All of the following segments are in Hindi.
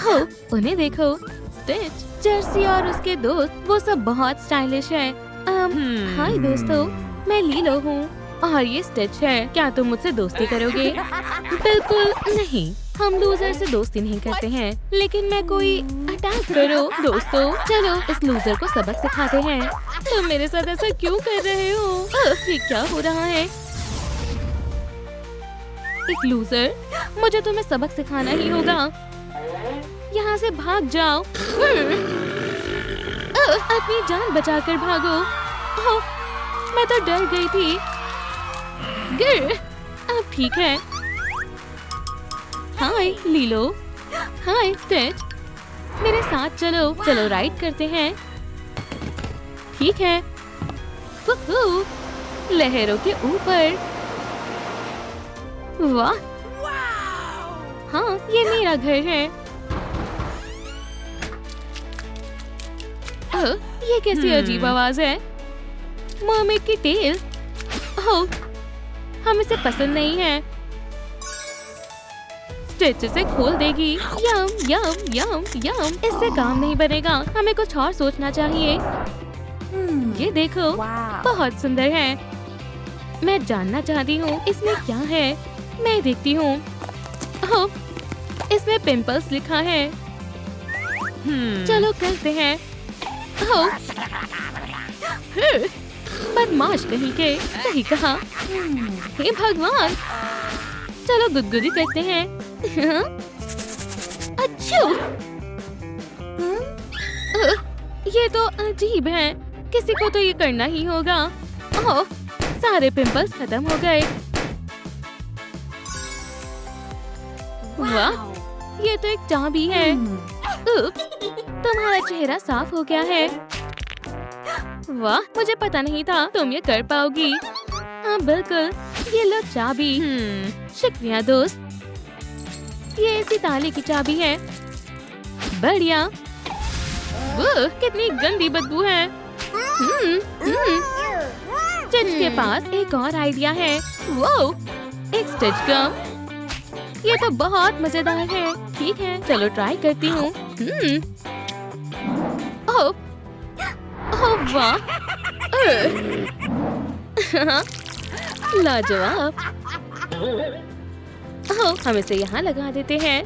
ओह, उन्हें देखो। स्टिच, जर्सी और उसके दोस्त वो सब बहुत स्टाइलिश हैं। हाय दोस्तों, मैं लीलो हूँ और ये स्टिच है। क्या तुम मुझसे दोस्ती करोगे? बिल्कुल नहीं, हम लूजर से दोस्ती नहीं करते हैं। लेकिन मैं कोई अटैक करो दोस्तों, चलो इस लूजर को सबक सिखाते हैं। तुम मेरे साथ ऐसा क्यों कर रहे हो? ये क्या हो रहा है? एक लूजर, मुझे तुम्हें सबक सिखाना ही होगा। यहाँ से भाग जाओ। अपनी जान बचाकर भागो। ओह, मैं तो डर गई थी। गिर, अब ठीक है। हाय लीलो, हाय स्टिच, मेरे साथ चलो। चलो राइड करते हैं। ठीक है। वुहू, लहरों के ऊपर। वाह, हाँ ये मेरा घर है। ये कैसी अजीब आवाज है? मरमेड की टेल। ओह, हम इसे पसंद नहीं है। स्टिच इसे खोल देगी। यम यम यम यम, इससे काम नहीं बनेगा। हमें कुछ और सोचना चाहिए। ये देखो, बहुत सुंदर है। मैं जानना चाहती हूँ इसमें क्या है। मैं देखती हूँ। ओह, इसमें पिंपल्स लिखा है। चलो करते हैं। ओह, बदमाश कहीं के। सही कहा। हे भगवान, चलो गुदगुदी करते हैं। अच्छू, ये तो अजीब है। किसी को तो ये करना ही होगा। ओह, सारे पिंपल्स खत्म हो गए। वाह, ये तो एक चाबी है। तुम्हारा चेहरा साफ हो गया है। वाह, मुझे पता नहीं था तुम ये कर पाओगी। हाँ बिल्कुल, ये लो चाबी। शुक्रिया दोस्त। ये इसी ताले की चाबी है। बढ़िया। कितनी गंदी बदबू है। स्टिच के पास एक और आइडिया है। वो एक स्टिच गम। ये तो बहुत मजेदार है। ठीक है, चलो ट्राई करती हूँ। ओह, ओह वाह, लाजवाब। ओह, हम इसे यहाँ लगा देते हैं।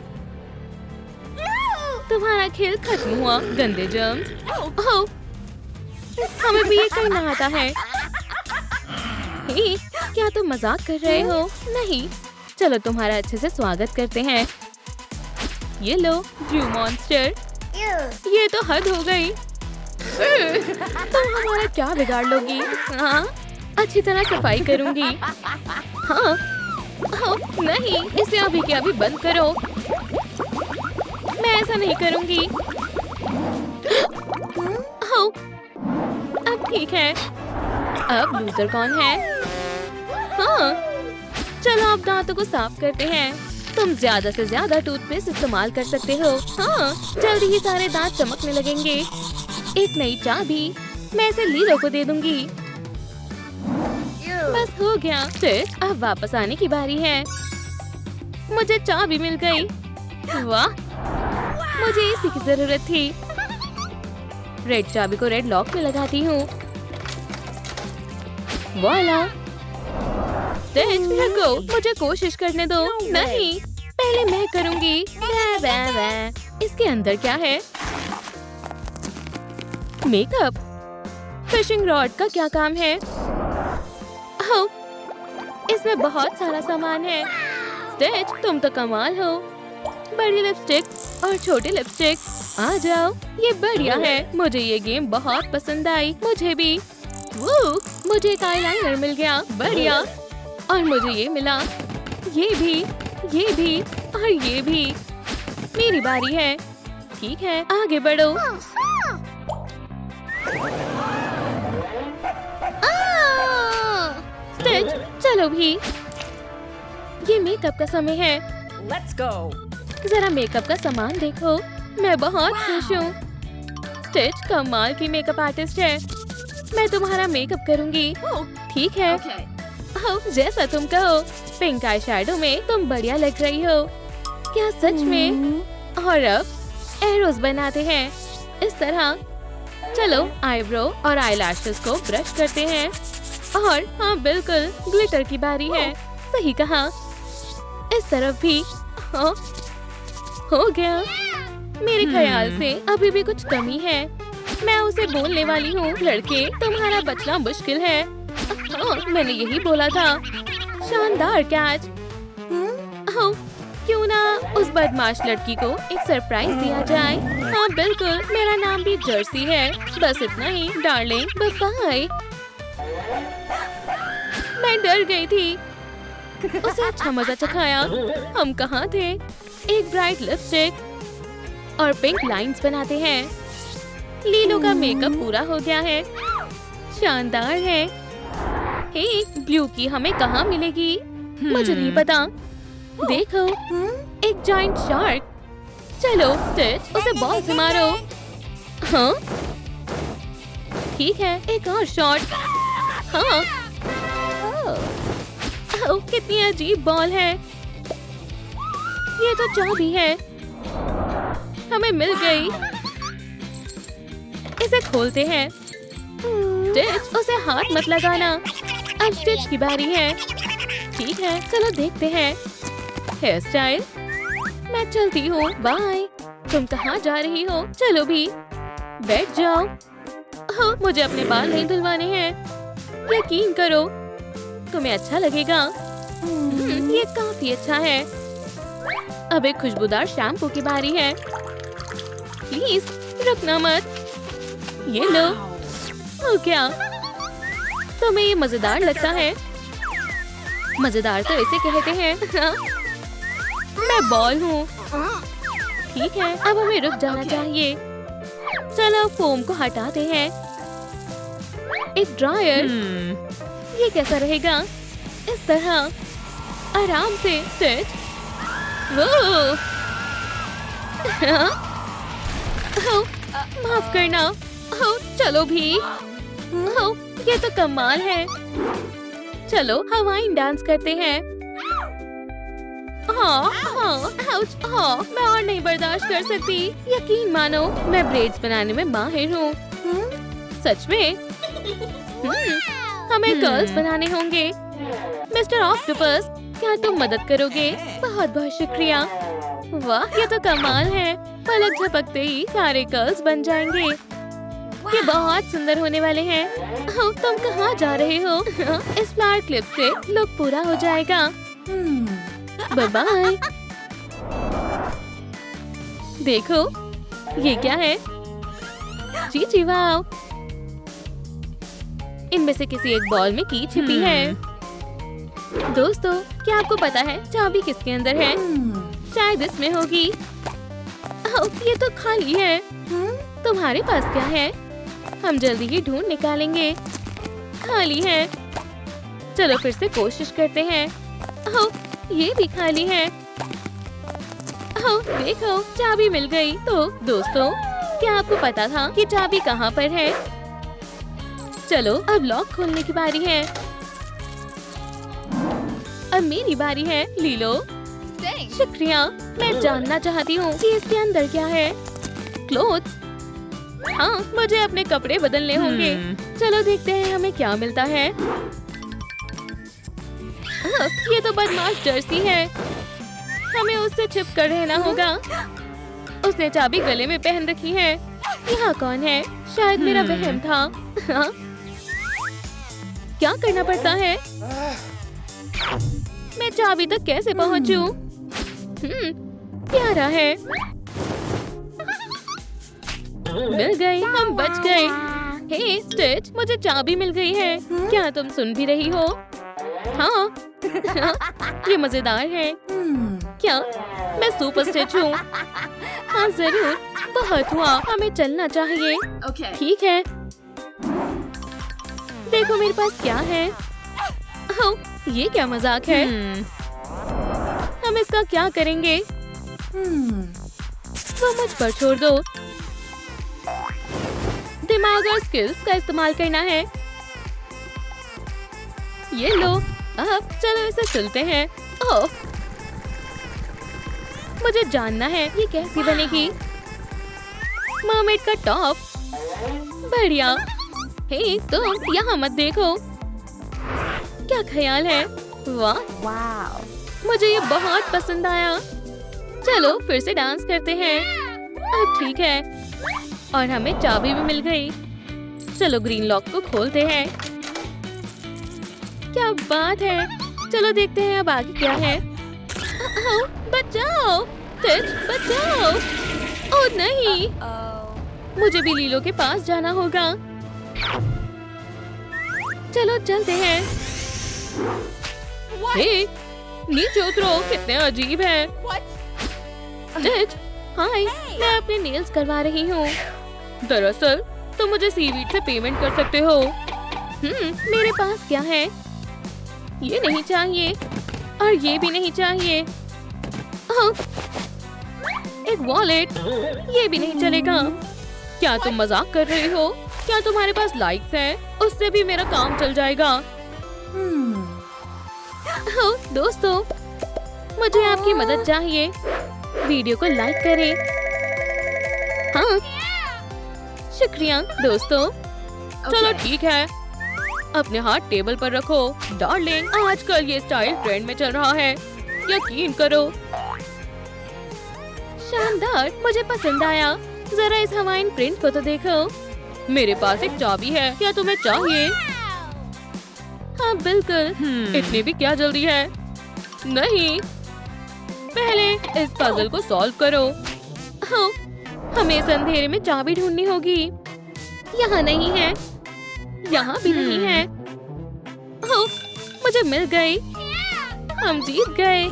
तुम्हारा खेल खत्म हुआ, गंदे जर्म्स। ओह, हमें भी ये करना आता है। हे, क्या तुम मजाक कर रहे हो? नहीं, चलो तुम्हारा अच्छे से स्वागत करते हैं। ये लो ड्रू मॉन्स्टर। ये तो हद हो गई। तुम हमारा क्या बिगाड़ लोगी? हाँ, अच्छी तरह सफाई करूंगी। हाँ, नहीं, इसे अभी के अभी बंद करो। मैं ऐसा नहीं करूंगी। अब ठीक है। अब लूजर कौन है? हाँ, चलो अब दांतों को साफ करते हैं। तुम ज्यादा से ज्यादा टूथपेस्ट इस्तेमाल कर सकते हो। हाँ, जल्दी ही सारे दांत चमकने लगेंगे। एक नई चाबी, मैं इसे लीलो को दे दूंगी। बस हो गया। स्टिच, अब वापस आने की बारी है। मुझे चाबी मिल गई। वाह, मुझे इसी की जरूरत थी। रेड चाबी को रेड लॉक में लगाती हूँ। वाला। स्टिच, रुको, मुझे कोशिश करने दो। नहीं, पहले मैं करूंगी। इसके अंदर क्या है? मेकअप। फिशिंग रॉड का क्या काम है? ओह, इसमें बहुत सारा सामान है। स्टिच, तुम तो कमाल हो। बड़ी लिपस्टिक और छोटी लिपस्टिक। आ जाओ, ये बढ़िया है। मुझे ये गेम बहुत पसंद आई। मुझे भी। वो, मुझे एक आईलाइनर मिल गया। बढ़िया। और मुझे ये मिला। ये भी और ये भी। मेरी बारी है। ठीक है, आगे बढ़ो। स्टिच, चलो भी। ये मेकअप का समय है। Let's go. जरा मेकअप का सामान देखो। मैं बहुत खुश हूँ। स्टिच कमाल की मेकअप आर्टिस्ट है। मैं तुम्हारा मेकअप करूँगी। ठीक है। Okay. ओह, जैसा तुम कहो। पिंक आई शैडो में तुम बढ़िया लग रही हो। क्या सच में? और अब एरोज बनाते हैं इस तरह। चलो आईब्रो और आईलैशेस को ब्रश करते हैं। और हाँ बिल्कुल, ग्लिटर की बारी है। सही कहा। इस तरफ भी। हाँ, हो गया। मेरे ख्याल से अभी भी कुछ कमी है। मैं उसे बोलने वाली हूँ, लड़के तुम्हारा बचना मुश्किल है। हाँ, मैंने यही बोला था। शानदार कैच। क्यों ना उस बदमाश लड़की को एक सरप्राइज दिया जाए। हाँ बिल्कुल, मेरा नाम भी जर्सी है। बस इतना ही डार्लिंग, बाय। मैं डर गई थी। उसे अच्छा मजा चखाया। हम कहाँ थे? एक ब्राइट लिपस्टिक और पिंक लाइंस बनाते हैं। लीलो का मेकअप पूरा हो गया है। शानदार है। हे, ब्लू की हमें कहाँ मिलेगी? मुझे नहीं पता। देखो, एक जायंट शार्क। चलो स्टिच, उसे बॉल से मारो। हाँ ठीक है, एक और शॉट। हाँ ओह, कितनी अजीब बॉल है। ये तो चाबी है। हमें मिल गई। इसे खोलते हैं। स्टिच, उसे हाथ मत लगाना। अब स्टिच की बारी है। ठीक है, चलो देखते हैं। Hair style. मैं चलती हूँ, बाय। तुम कहाँ जा रही हो? चलो भी, बैठ जाओ। हाँ, मुझे अपने बाल नहीं धुलवाने हैं। यकीन करो, तुम्हें अच्छा लगेगा। ये काफी अच्छा है। अब एक खुशबूदार शैम्पू की बारी है। प्लीज रुकना मत। ये लो। ओ क्या, तुम्हें ये मजेदार लगता है? मजेदार तो इसे कहते हैं। मैं बॉल हूँ। ठीक है, अब हमें रुक जाना चाहिए। चलो फोम को हटाते हैं। एक ड्रायर। ये कैसा रहेगा? इस तरह आराम से स्टिच। वो माफ करना। चलो भी। ये तो कमाल है। चलो हवाइन डांस करते हैं। हाँ, मैं और नहीं बर्दाश्त कर सकती। यकीन मानो, मैं ब्रेड्स बनाने में माहिर हूँ। सच में? हमें कर्ल्स बनाने होंगे। मिस्टर ऑक्टोपस, क्या तुम मदद करोगे? बहुत बहुत शुक्रिया। वाह, ये तो कमाल है। पलक झपकते ही सारे कर्ल्स बन जाएंगे। ये बहुत सुंदर होने वाले हैं। तुम कहाँ जा रहे हो? इस फ्लावर क्लिप से लुक पूरा हो जाएगा। Bye bye. देखो, ये क्या है? जी वाह। इनमें से किसी एक बॉल में की छिपी है। दोस्तों, क्या आपको पता है चाबी किसके अंदर है? शायद इसमें होगी। ये तो खाली है। तुम्हारे पास क्या है? हम जल्दी ही ढूंढ निकालेंगे। खाली है। चलो फिर से कोशिश करते हैं। ये भी खाली है। देखो, चाबी मिल गई। तो दोस्तों, क्या आपको पता था कि चाबी कहाँ पर है? चलो अब लॉक खोलने की बारी है। अब मेरी बारी है। लीलो, शुक्रिया। मैं जानना चाहती हूँ कि इसके अंदर क्या है। क्लोथ्स। हाँ, मुझे अपने कपड़े बदलने होंगे। चलो देखते हैं हमें क्या मिलता है। ये तो बदमाश जर्सी है। हमें उससे छिप कर रहना होगा। उसने चाबी गले में पहन रखी है। यहाँ कौन है? शायद मेरा वहम था। हाँ? क्या करना पड़ता है? मैं चाबी तक कैसे पहुँचूं? प्यारा है। मिल गई, हम बच गए। हे स्टिच, मुझे चाबी मिल गई है। क्या तुम सुन भी रही हो? हाँ। ये मजेदार है। क्या मैं सुपर स्टिच हूँ? हाँ जरूर, बहुत हुआ। हमें चलना चाहिए। ठीक है, देखो मेरे पास क्या है। ये क्या मजाक है? हम इसका क्या करेंगे? वो मुझ पर छोड़ दो। दिमाग और स्किल्स का इस्तेमाल करना है। ये लो। अब चलो इसे चलते हैं। ओह, मुझे जानना है ये कैसी बनेगी। मरमेड का टॉप, बढ़िया। हे तुम यहाँ मत देखो। क्या ख्याल है? वाह, मुझे ये बहुत पसंद आया। चलो फिर से डांस करते हैं। अब ठीक है, और हमें चाबी भी मिल गई। चलो ग्रीन लॉक को खोलते हैं। क्या बात है, चलो देखते हैं अब आगे क्या है। बचाओ टिच, बचाओ। ओह नहीं, मुझे भी लीलो के पास जाना होगा। चलो चलते हैं। हे, नीचे उतरो, कितने अजीब है। टिच, हाय, मैं अपने नेल्स करवा रही हूँ। दरअसल तुम मुझे सीवीड से पेमेंट कर सकते हो। मेरे पास क्या है? ये नहीं चाहिए और ये भी नहीं चाहिए। एक वॉलेट, ये भी नहीं चलेगा। क्या तुम मजाक कर रहे हो? क्या तुम्हारे पास लाइक्स हैं? उससे भी मेरा काम चल जाएगा। दोस्तों, मुझे आपकी मदद चाहिए। वीडियो को लाइक करें। हाँ, शुक्रिया दोस्तों। चलो ठीक है, अपने हाथ टेबल पर रखो। डार्लिंग, आजकल ये स्टाइल ट्रेंड में चल रहा है, यकीन करो। शानदार, मुझे पसंद आया। जरा इस हवाइन प्रिंट को तो देखो। मेरे पास एक चाबी है, क्या तुम्हें चाहिए? हाँ बिल्कुल। इतनी भी क्या जल्दी है? नहीं, पहले इस पजल को सॉल्व करो। हाँ, हमें इस अंधेरे में चाबी ढूंढनी होगी। यहाँ नहीं है, यहाँ भी नहीं है। ओह, मुझे मिल गई। हम जीत गए।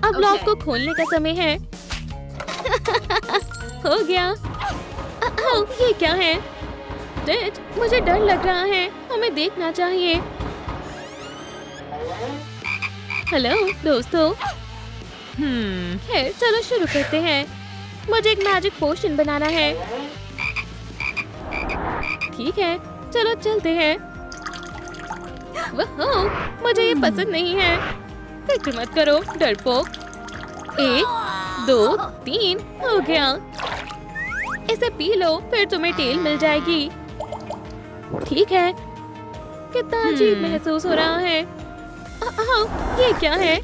अब लॉक को खोलने का समय है। हो गया। ये क्या है? टिच, मुझे डर लग रहा है। हमें देखना चाहिए। हेलो दोस्तों। खैर चलो शुरू करते हैं। मुझे एक मैजिक पोशन बनाना है। ठीक है, चलो चलते हैं। वह, मुझे ये पसंद नहीं है। फिक्र मत करो डरपोक। 1 2 3 हो गया। इसे पी लो, फिर तुम्हें टेल मिल जाएगी। ठीक है, कितना अजीब महसूस हो रहा है। ये क्या है?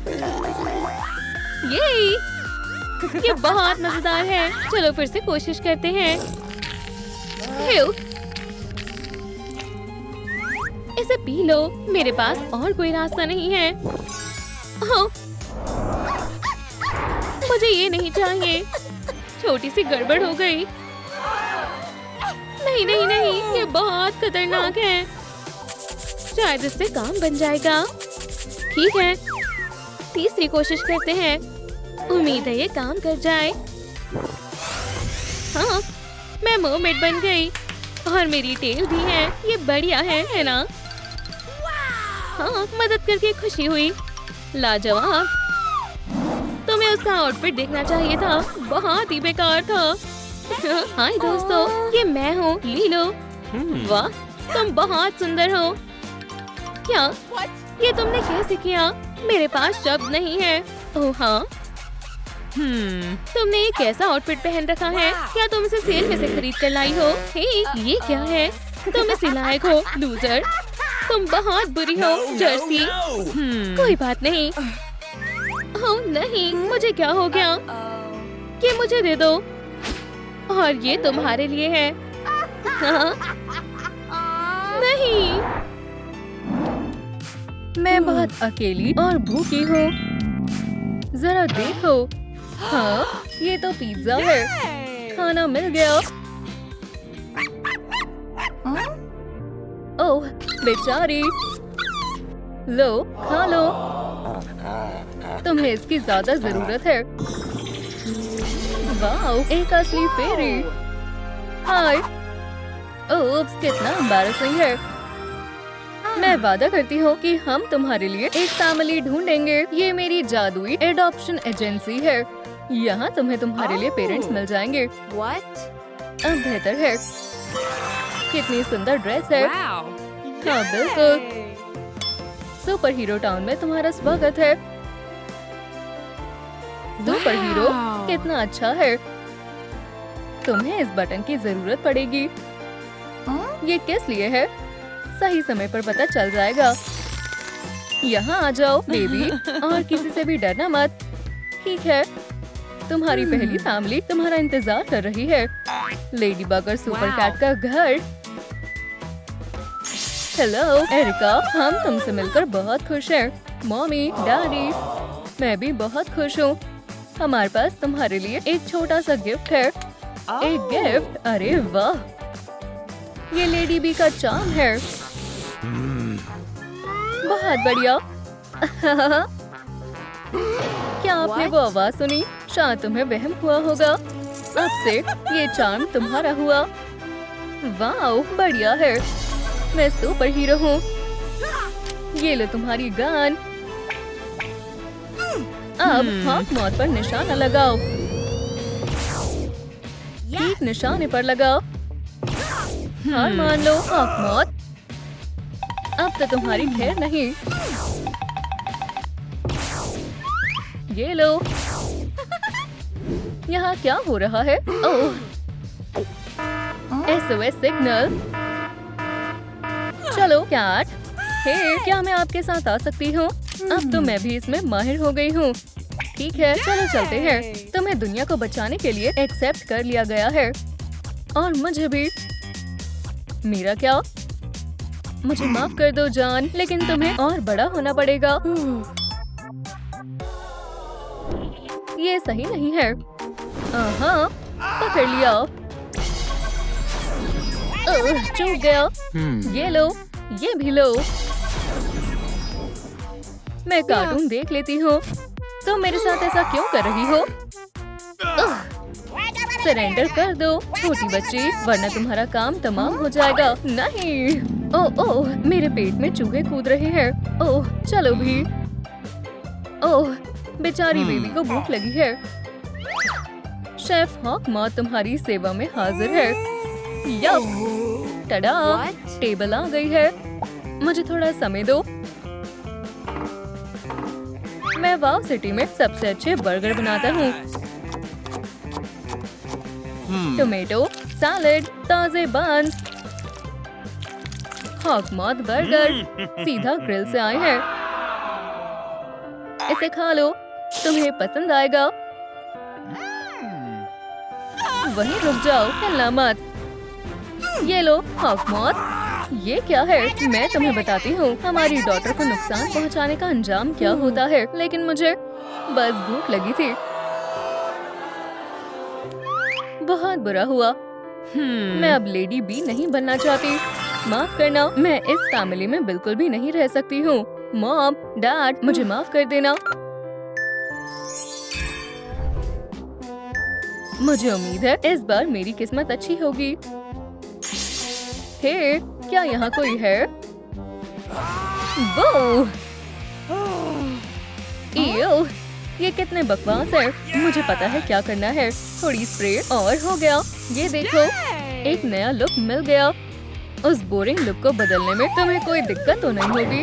ये बहुत मजेदार है। चलो फिर से कोशिश करते हैं। इसे पी लो, मेरे पास और कोई रास्ता नहीं है। मुझे ये नहीं चाहिए। छोटी सी गड़बड़ हो गई। नहीं नहीं नहीं, ये बहुत खतरनाक है। शायद इससे काम बन जाएगा। ठीक है, तीसरी कोशिश करते हैं। उम्मीद है ये काम कर जाए। हाँ, मैं मरमेड बन गई और मेरी टेल भी है। ये बढ़िया है ना? हाँ, मदद करके खुशी हुई। लाजवाब। तुम्हें उसका आउटफिट देखना चाहिए था, बहुत ही बेकार था। हाय दोस्तों, ये मैं हूँ लीलो। वाह, तुम बहुत सुंदर हो। क्या ये तुमने कैसे किया? मेरे पास शब्द नहीं है। ओह हाँ, तुमने ये कैसा आउटफिट पहन रखा है? क्या तुम इसे सेल में से खरीद कर लाई हो? हे, ये क्या है? तुम इस लायक हो लूजर। तुम बहुत बुरी हो जर्सी। कोई बात नहीं। ओह नहीं, मुझे क्या हो गया? ये मुझे दे दो और ये तुम्हारे लिए है। हाँ? नहीं, मैं बहुत अकेली और भूखी हूँ। जरा देखो। हाँ, ये तो पिज्जा है। खाना मिल गया। ओह बेचारी, लो खा लो। तुम्हें इसकी ज्यादा जरूरत है। वाओ, एक असली फेरी। हाय। ओप्स, कितना एम्बैरेसिंग है। मैं वादा करती हूँ कि हम तुम्हारे लिए एक फैमिली ढूंढेंगे। ये मेरी जादुई एडॉप्शन एजेंसी है। यहाँ तुम्हें तुम्हारे लिए पेरेंट्स मिल जाएंगे। अब बेहतर है। कितनी सुंदर ड्रेस है। हाँ बिल्कुल। सुपर हीरो टाउन में तुम्हारा स्वागत है। सुपर हीरो कितना अच्छा है। तुम्हें इस बटन की जरूरत पड़ेगी। ये किस लिए है? सही समय पर पता चल जाएगा। यहाँ आ जाओ बेबी, और किसी से भी डरना मत। ठीक है, तुम्हारी पहली फैमिली तुम्हारा इंतजार कर रही है। लेडी बग और सुपर कैट का घर। हेलो एरिका, हम तुमसे मिलकर बहुत खुश हैं। मम्मी, डैडी, मैं भी बहुत खुश हूँ। हमारे पास तुम्हारे लिए एक छोटा सा गिफ्ट है। एक गिफ्ट? अरे वाह, ये लेडी बी का चार्म है। बहुत बढ़िया। क्या आपने वो आवाज सुनी? शायद तुम्हें वहम हुआ होगा। अब से ये चार्म तुम्हारा हुआ। वाह, बढ़िया है। मैं सुपर हीरो हूँ। ये लो तुम्हारी गन। अब हॉक मौत पर निशाना लगाओ। ठीक निशाने पर लगाओ। हार मान लो हॉक मौत। अब तो तुम्हारी खैर नहीं। ये लो। यहाँ क्या हो रहा है? ओह, SOS सिग्नल। चलो कैट। हे, क्या मैं आपके साथ आ सकती हूँ? अब तो मैं भी इसमें माहिर हो गई हूँ। ठीक है, चलो चलते हैं। तुम्हें दुनिया को बचाने के लिए एक्सेप्ट कर लिया गया है, और मुझे भी। मेरा क्या? मुझे माफ कर दो जान, लेकिन तुम्हें और बड़ा होना पड़ेगा। ये सही नहीं है। हाँ, पकड़ लिया। चूक गया। ये लो, ये भी लो। मैं कार्टून देख लेती हूँ। तुम मेरे साथ ऐसा क्यों कर रही हो? सरेंडर कर दो छोटी बच्ची, वरना तुम्हारा काम तमाम हो जाएगा। नहीं। ओह ओह, मेरे पेट में चूहे कूद रहे हैं। ओह, चलो भी। ओह, बेचारी बेबी को भूख लगी है। शेफ हॉक मौत तुम्हारी सेवा में हाजिर है। यप, टडा, टेबल आ गई है। मुझे थोड़ा समय दो। मैं वाव सिटी में सबसे अच्छे बर्गर बनाता हूँ। टोमेटो, सैलेड, ताजे बन्स। हॉक मौत बर्गर सीधा ग्रिल से आए हैं। इसे खा लो, तुम्हें पसंद आएगा। वहीं रुक जाओ, हिलना मत। ये लो हॉक मौत। ये क्या है? मैं तुम्हें बताती हूँ हमारी डॉटर को नुकसान पहुँचाने का अंजाम क्या होता है, लेकिन मुझे बस भूख लगी थी। बहुत बुरा हुआ। मैं अब लेडी बी नहीं बनना चाहती। माफ करना, मैं इस फैमिली में बिल्कुल भी नहीं रह सकती हूँ। मॉम, डैड, मुझे माफ कर देना। मुझे उम्मीद है इस बार मेरी किस्मत अच्छी होगी। हे, क्या यहाँ कोई है? वो! ईयो, ये कितने बकवास है। मुझे पता है क्या करना है। थोड़ी स्प्रे और हो गया। ये देखो, एक नया लुक मिल गया। उस बोरिंग लुक को बदलने में तुम्हें कोई दिक्कत तो नहीं होगी।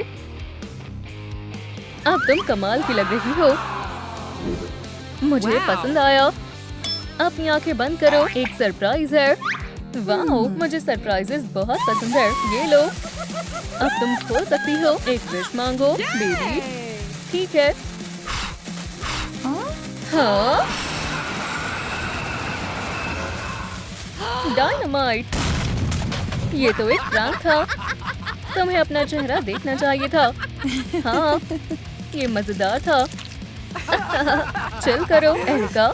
अब तुम कमाल की लग रही हो। मुझे पसंद आया। अपनी आंखें बंद करो, एक सरप्राइज है। वाओ, मुझे सरप्राइजेस बहुत पसंद है। ये लो, अब तुम खोल सकती हो। एक विश मांगो बेबी। ठीक है। हाँ, डायनामाइट। ये तो एक प्रैंक था। तुम्हें अपना चेहरा देखना चाहिए था। हाँ, ये मजेदार था। चिल करो एरिका।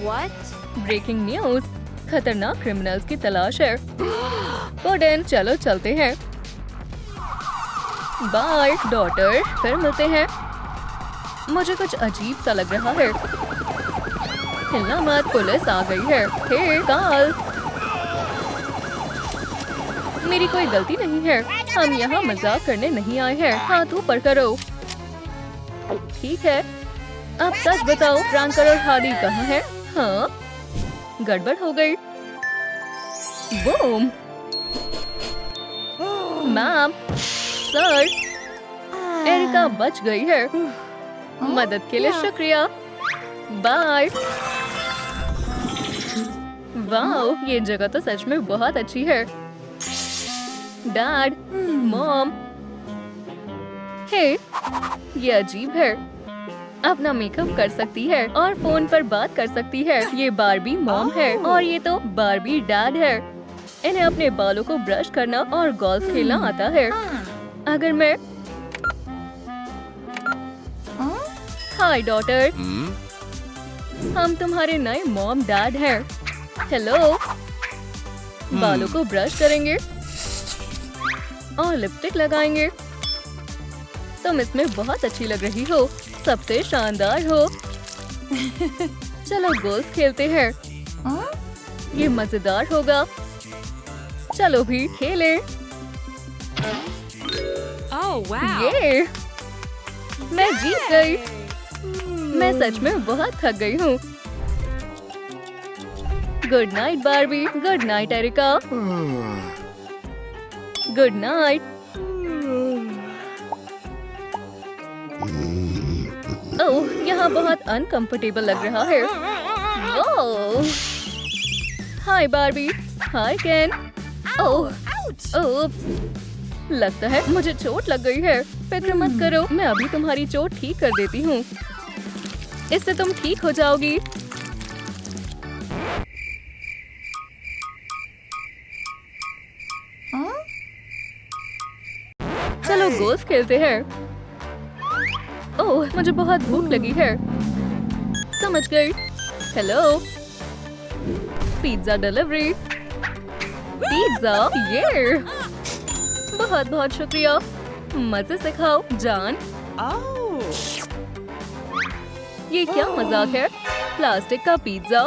ब्रेकिंग न्यूज, खतरनाक क्रिमिनल्स की तलाश है। पुडिन, चलो चलते हैं। बाय डॉटर, फिर मिलते हैं। मुझे कुछ अजीब सा लग रहा है। हिलना मत, पुलिस आ गई है। हे काल, मेरी कोई गलती नहीं है। हम यहाँ मजाक करने नहीं आए हैं। हाथ ऊपर करो। ठीक है, अब सच बताओ, फ्रैंकर और हार्डी कहाँ है? हाँ, गड़बड़ हो गई। बूम। मैम, सर, एरिका बच गई है। मदद के लिए शुक्रिया। बाय। वाओ, ये जगह तो सच में बहुत अच्छी है। डैड, मॉम, हे, ये अजीब है। अपना मेकअप कर सकती है और फोन पर बात कर सकती है। ये बारबी मॉम है और ये तो बारबी डैड है। इन्हें अपने बालों को ब्रश करना और गोल्फ खेलना आता है। अगर मैं हाय डॉटर, हम तुम्हारे नए मॉम डैड हैं। हेलो। बालों को ब्रश करेंगे और लिपस्टिक लगाएंगे। तुम इसमें बहुत अच्छी लग रही हो, सबसे शानदार हो। चलो गोल्फ खेलते हैं, ये मजेदार होगा। चलो भी खेलें। ये मैं जीत गई। मैं सच में बहुत थक गई हूँ। Good night Barbie. Good night Erica. Good night. Oh, यहाँ बहुत अनकंफर्टेबल लग रहा है। ओह, हाय बारबी। हाय केन। ओह, ओह, लगता है मुझे चोट लग गई है। फिक्र मत करो, मैं अभी तुम्हारी चोट ठीक कर देती हूँ। इससे तुम ठीक हो जाओगी। चलो गोल्फ खेलते हैं। ओह, मुझे बहुत भूख लगी है। समझ गई। Hello, pizza delivery. पिज्जा, ये बहुत बहुत शुक्रिया। मजे से खाओ जान। ये क्या मजाक है? प्लास्टिक का पिज्जा।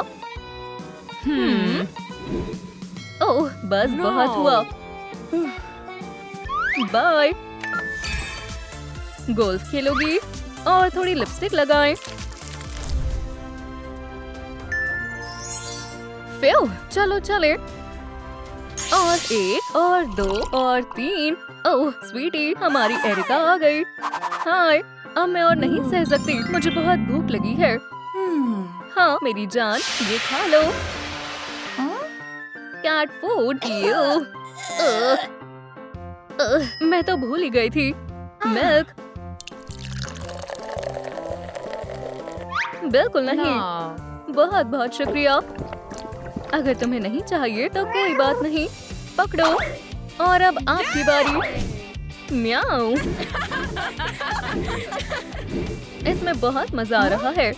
ओह, बस बहुत हुआ। बाय। गोल्फ खेलोगी और थोड़ी लिपस्टिक लगाएं। फिर चलो चले। और 1 और 2 और 3। ओह स्वीटी, हमारी एरिका आ गई। हाय, अब मैं और नहीं सह सकती। मुझे बहुत भूख लगी है। हाँ मेरी जान, ये खा लो। Cat food. मैं तो भूल ही गई थी। मिल्क। बिल्कुल नहीं। बहुत बहुत शुक्रिया। अगर तुम्हें नहीं चाहिए तो कोई बात नहीं। पकड़ो। और अब आपकी बारी। म्याऊ। इसमें बहुत मजा आ रहा है।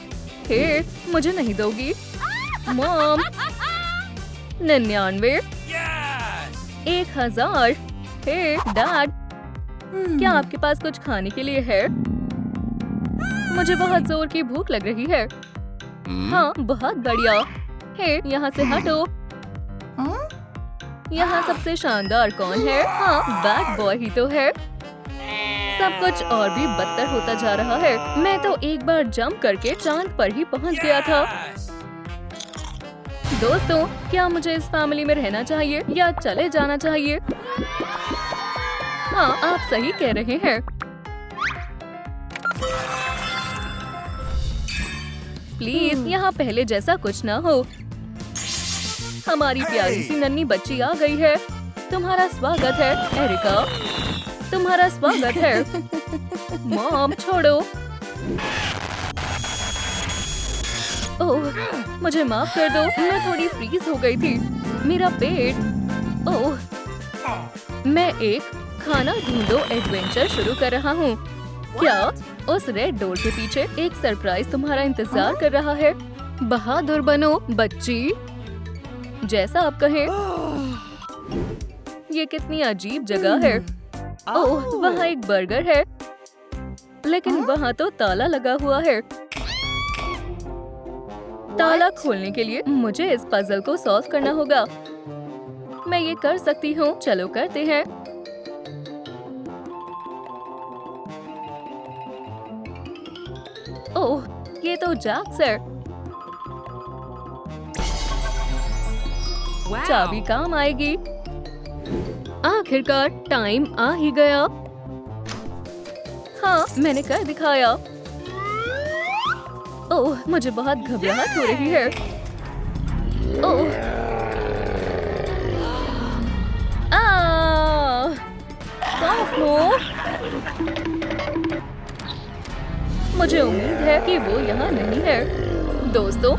हे, मुझे नहीं दोगी? मॉम। 99। 1000। हे डैड, क्या आपके पास कुछ खाने के लिए है? मुझे बहुत जोर की भूख लग रही है। हाँ बहुत बढ़िया। हे, यहाँ से हटो। यहाँ सबसे शानदार कौन है? हाँ, बैड बॉय ही तो है। सब कुछ और भी बदतर होता जा रहा है। मैं तो एक बार जंप करके चांद पर ही पहुँच गया था। दोस्तों, क्या मुझे इस फैमिली में रहना चाहिए या चले जाना चाहिए? हाँ, आप सही कह रहे हैं। प्लीज यहाँ पहले जैसा कुछ ना हो। हमारी प्यारी सी नन्ही बच्ची आ गई है। तुम्हारा स्वागत है एरिका। तुम्हारा स्वागत है। मॉम छोड़ो। ओह, मुझे माफ कर दो। मैं थोड़ी फ्रीज हो गई थी। मेरा पेट। ओह, मैं एक खाना ढूंढो एडवेंचर शुरू कर रहा हूँ। क्या उस रेड डोर के पीछे एक सरप्राइज तुम्हारा इंतजार कर रहा है? बहादुर बनो बच्ची, जैसा आप कहें। ये कितनी अजीब जगह है। ओह, वहाँ एक बर्गर है, लेकिन वहाँ तो ताला लगा हुआ है। ताला खोलने के लिए मुझे इस पजल को सॉल्व करना होगा। मैं ये कर सकती हूँ। चलो करते हैं। ओह, ये तो जैक्स है। चाबी काम आएगी। आखिरकार टाइम आ ही गया। हाँ, मैंने कर दिखाया। ओह, मुझे बहुत घबराहट हो रही है। ओह, मुझे उम्मीद है कि वो यहाँ नहीं है। दोस्तों,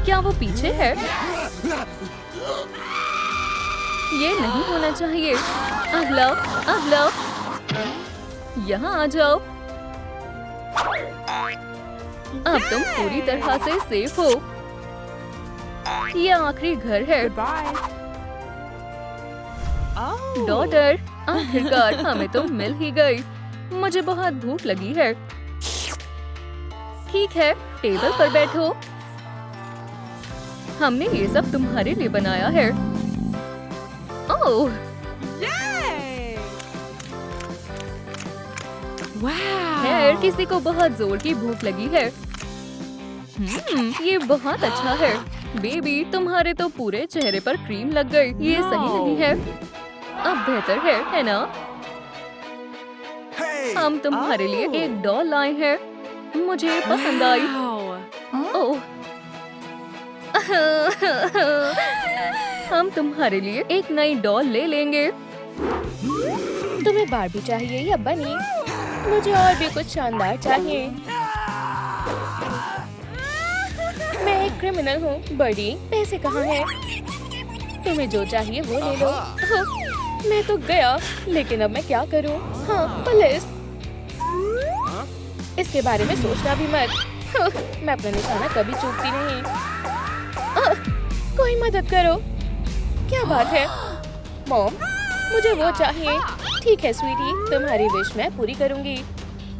क्या वो पीछे है? ये नहीं होना चाहिए। अगला, अगला, यहाँ आ जाओ। अब तुम पूरी तरह से सेफ हो। ये आखिरी घर है। डॉटर, आखिरकार हमें तो मिल ही गई। मुझे बहुत भूख लगी है। ठीक है, टेबल पर बैठो। हमने ये सब तुम्हारे लिए बनाया है। ओह, खैर, किसी को बहुत जोर की भूख लगी है। ये बहुत अच्छा है। बेबी, तुम्हारे तो पूरे चेहरे पर क्रीम लग गई। ये सही नहीं है। अब बेहतर है ना? हम तुम्हारे लिए एक डॉल लाए हैं। मुझे पसंद आई। ओह, हम तुम्हारे लिए एक नई डॉल ले लेंगे। तुम्हें बार्बी चाहिए या बनी? मुझे और भी कुछ शानदार चाहिए। मैं एक क्रिमिनल हूँ। बड़ी, पैसे कहाँ हैं? तुम्हें जो चाहिए वो ले लो। मैं तो गया, लेकिन अब मैं क्या करूँ? हाँ, पुलिस। इसके बारे में सोचना भी मत। मैं अपना निशाना कभी चूकती नहीं। कोई मदद करो। क्या बात है? मॉम, मुझे वो चाहिए। ठीक है स्वीटी, तुम्हारी विश मैं पूरी करूंगी।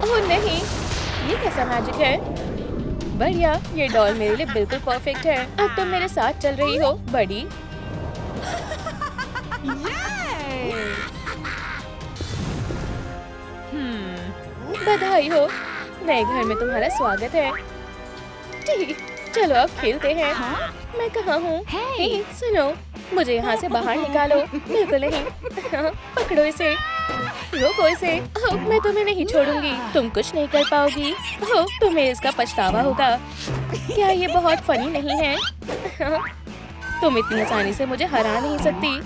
ओह नहीं, ये कैसा मैजिक है? बढ़िया, ये डॉल मेरे लिए बिल्कुल परफेक्ट है। अब तुम मेरे साथ चल रही हो, बड़ी। बधाई हो, नए घर में तुम्हारा स्वागत है। ठीक, चलो अब खेलते हैं। मैं कहाँ हूँ? हे, सुनो, मुझे यहाँ से बाहर निकालो। बिल्कुल नहीं। पकड़ो इसे, रोको इसे। मैं तुम्हें नहीं छोड़ूंगी। तुम कुछ नहीं कर पाओगी। तुम्हें इसका पछतावा होगा। क्या ये बहुत फनी नहीं है? तुम इतनी आसानी से मुझे हरा नहीं सकती।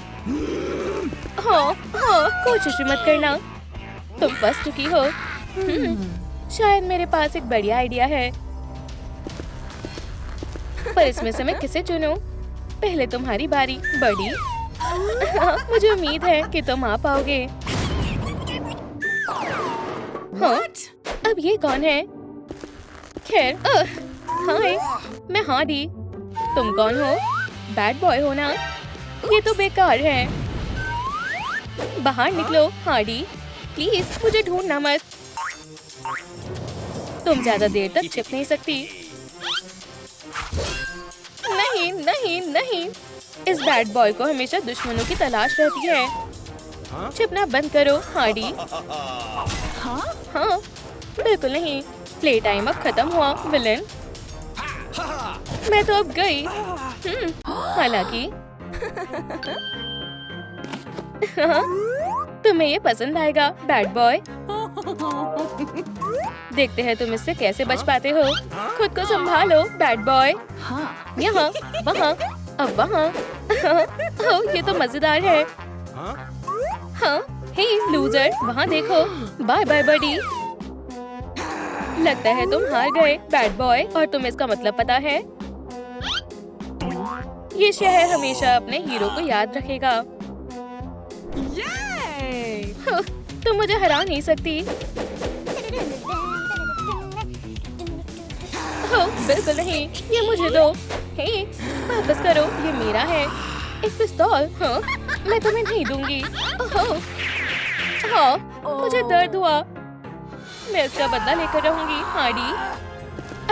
कोशिश भी मत करना। तुम फंस चुकी हो। शायद मेरे पास एक बढ़िया आइडिया है, पर इसमें से मैं किसे चुनूं? पहले तुम्हारी बारी, बड़ी। मुझे उम्मीद है कि तुम आ पाओगे। अब ये कौन है? खैर, हाय, मैं हार्डी। तुम कौन हो? बैड बॉय हो ना? ये तो बेकार है। बाहर निकलो, हार्डी। प्लीज मुझे ढूंढना मत। तुम ज्यादा देर तक छिप नहीं सकती। नहीं, नहीं, नहीं। इस बैड बॉय को हमेशा दुश्मनों की तलाश रहती है। छिपना बंद करो, हार्डी। हाँ, बिल्कुल नहीं। प्ले टाइम अब खत्म हुआ, विलेन। मैं तो अब गई। हालांकि तुम्हें ये पसंद आएगा, बैड बॉय। देखते हैं तुम इससे कैसे बच पाते हो। खुद को संभालो, बैड बॉय। यहाँ, वहाँ, अब वहाँ। ये तो मजेदार है। हाँ, हे लूजर, वहाँ देखो। Bye bye buddy. लगता है तुम हार गए, बैड बॉय, और तुम्हें इसका मतलब पता है। ये शहर हमेशा अपने हीरो को याद रखेगा। तुम मुझे हरा नहीं सकती। बिल्कुल नहीं, ये मुझे दो। हे, वापस करो, ये मेरा है। एक पिस्तौल। मैं तुम्हें नहीं दूंगी। मुझे दर्द हुआ। मैं इसका बदला लेकर रहूंगी, हार्डी।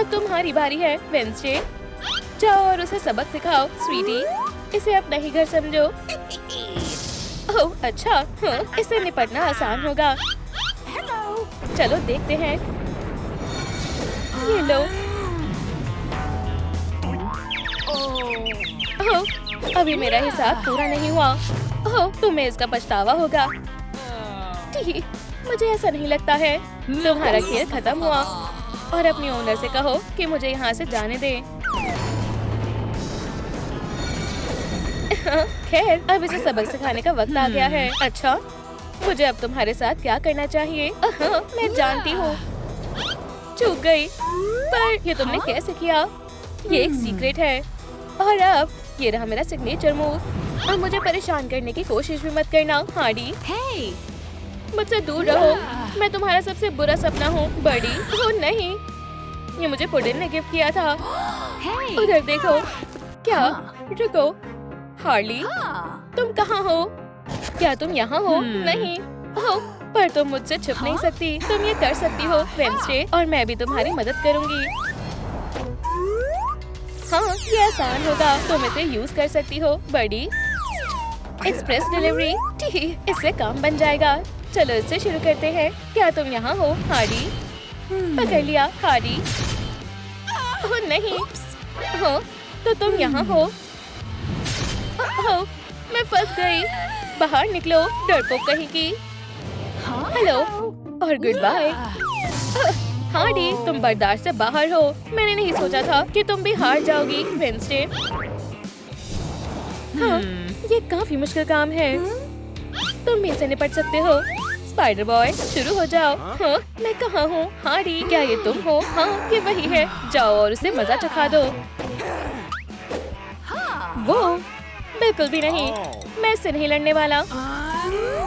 अब तुम्हारी बारी है, वेंसडे। जाओ और उसे सबक सिखाओ, स्वीटी। इसे अपना ही घर समझो। ओह, अच्छा। इससे निपटना आसान होगा। चलो देखते हैं। ये लो। अभी मेरा हिसाब पूरा नहीं हुआ। तुम्हें इसका पछतावा होगा। ठीक, मुझे ऐसा नहीं लगता है। तुम्हारा खेल खत्म हुआ। और अपनी ओनर से कहो कि मुझे यहाँ से जाने दे। खैर, अब इसे सबक सिखाने का वक्त आ गया है। अच्छा, मुझे अब तुम्हारे साथ क्या करना चाहिए? मैं जानती हूँ। चूक गई। पर ये तुमने कैसे किया? ये एक सीक्रेट है। और अब ये रहा मेरा सिग्नेचर मूव। अब मुझे परेशान करने की कोशिश भी मत करना, हार्डी। मुझसे दूर रहो। मैं तुम्हारा सबसे बुरा सपना हूँ, बड़ी। ओह नहीं, ये मुझे पुडिन ने गिफ्ट किया था। उधर देखो। क्या? रुको, हार्ली, तुम कहाँ हो? क्या तुम यहाँ हो? नहीं। ओह, पर तुम मुझसे छुप नहीं सकती। तुम ये कर सकती हो, वेडनेसडे, और मैं भी तुम्हारी मदद करूँगी। हाँ, ये आसान होगा। तुम इसे यूज कर सकती हो, बड़ी। एक्सप्रेस डिलीवरी, ठीक, इससे काम बन जाएगा। चलो इससे शुरू करते हैं। क्या तुम यहाँ हो, हार्डी? पकड़ लिया, हार्डी। ओह नहीं। हो, तो तुम यहाँ हो। ओह, मैं फंस गई। बाहर निकलो, डरपोक कहीं की। हेलो और गुड बाय। हार्डी, तुम बर्दाश्त से बाहर हो। मैंने नहीं सोचा था कि तुम भी हार जाओगी, वेडनेसडे। हाँ, ये काफी मुश्किल काम है। तुम भी इसे निपट सकते हो। स्पाइडर बॉय, शुरू हो जाओ। हाँ, मैं कहाँ हूँ? हार्डी, क्या ये तुम हो? हाँ, ये वही है। जाओ और उसे मजा चखा दो। वो बिल्कुल भी नहीं। मैं इससे नहीं लड़ने वाला।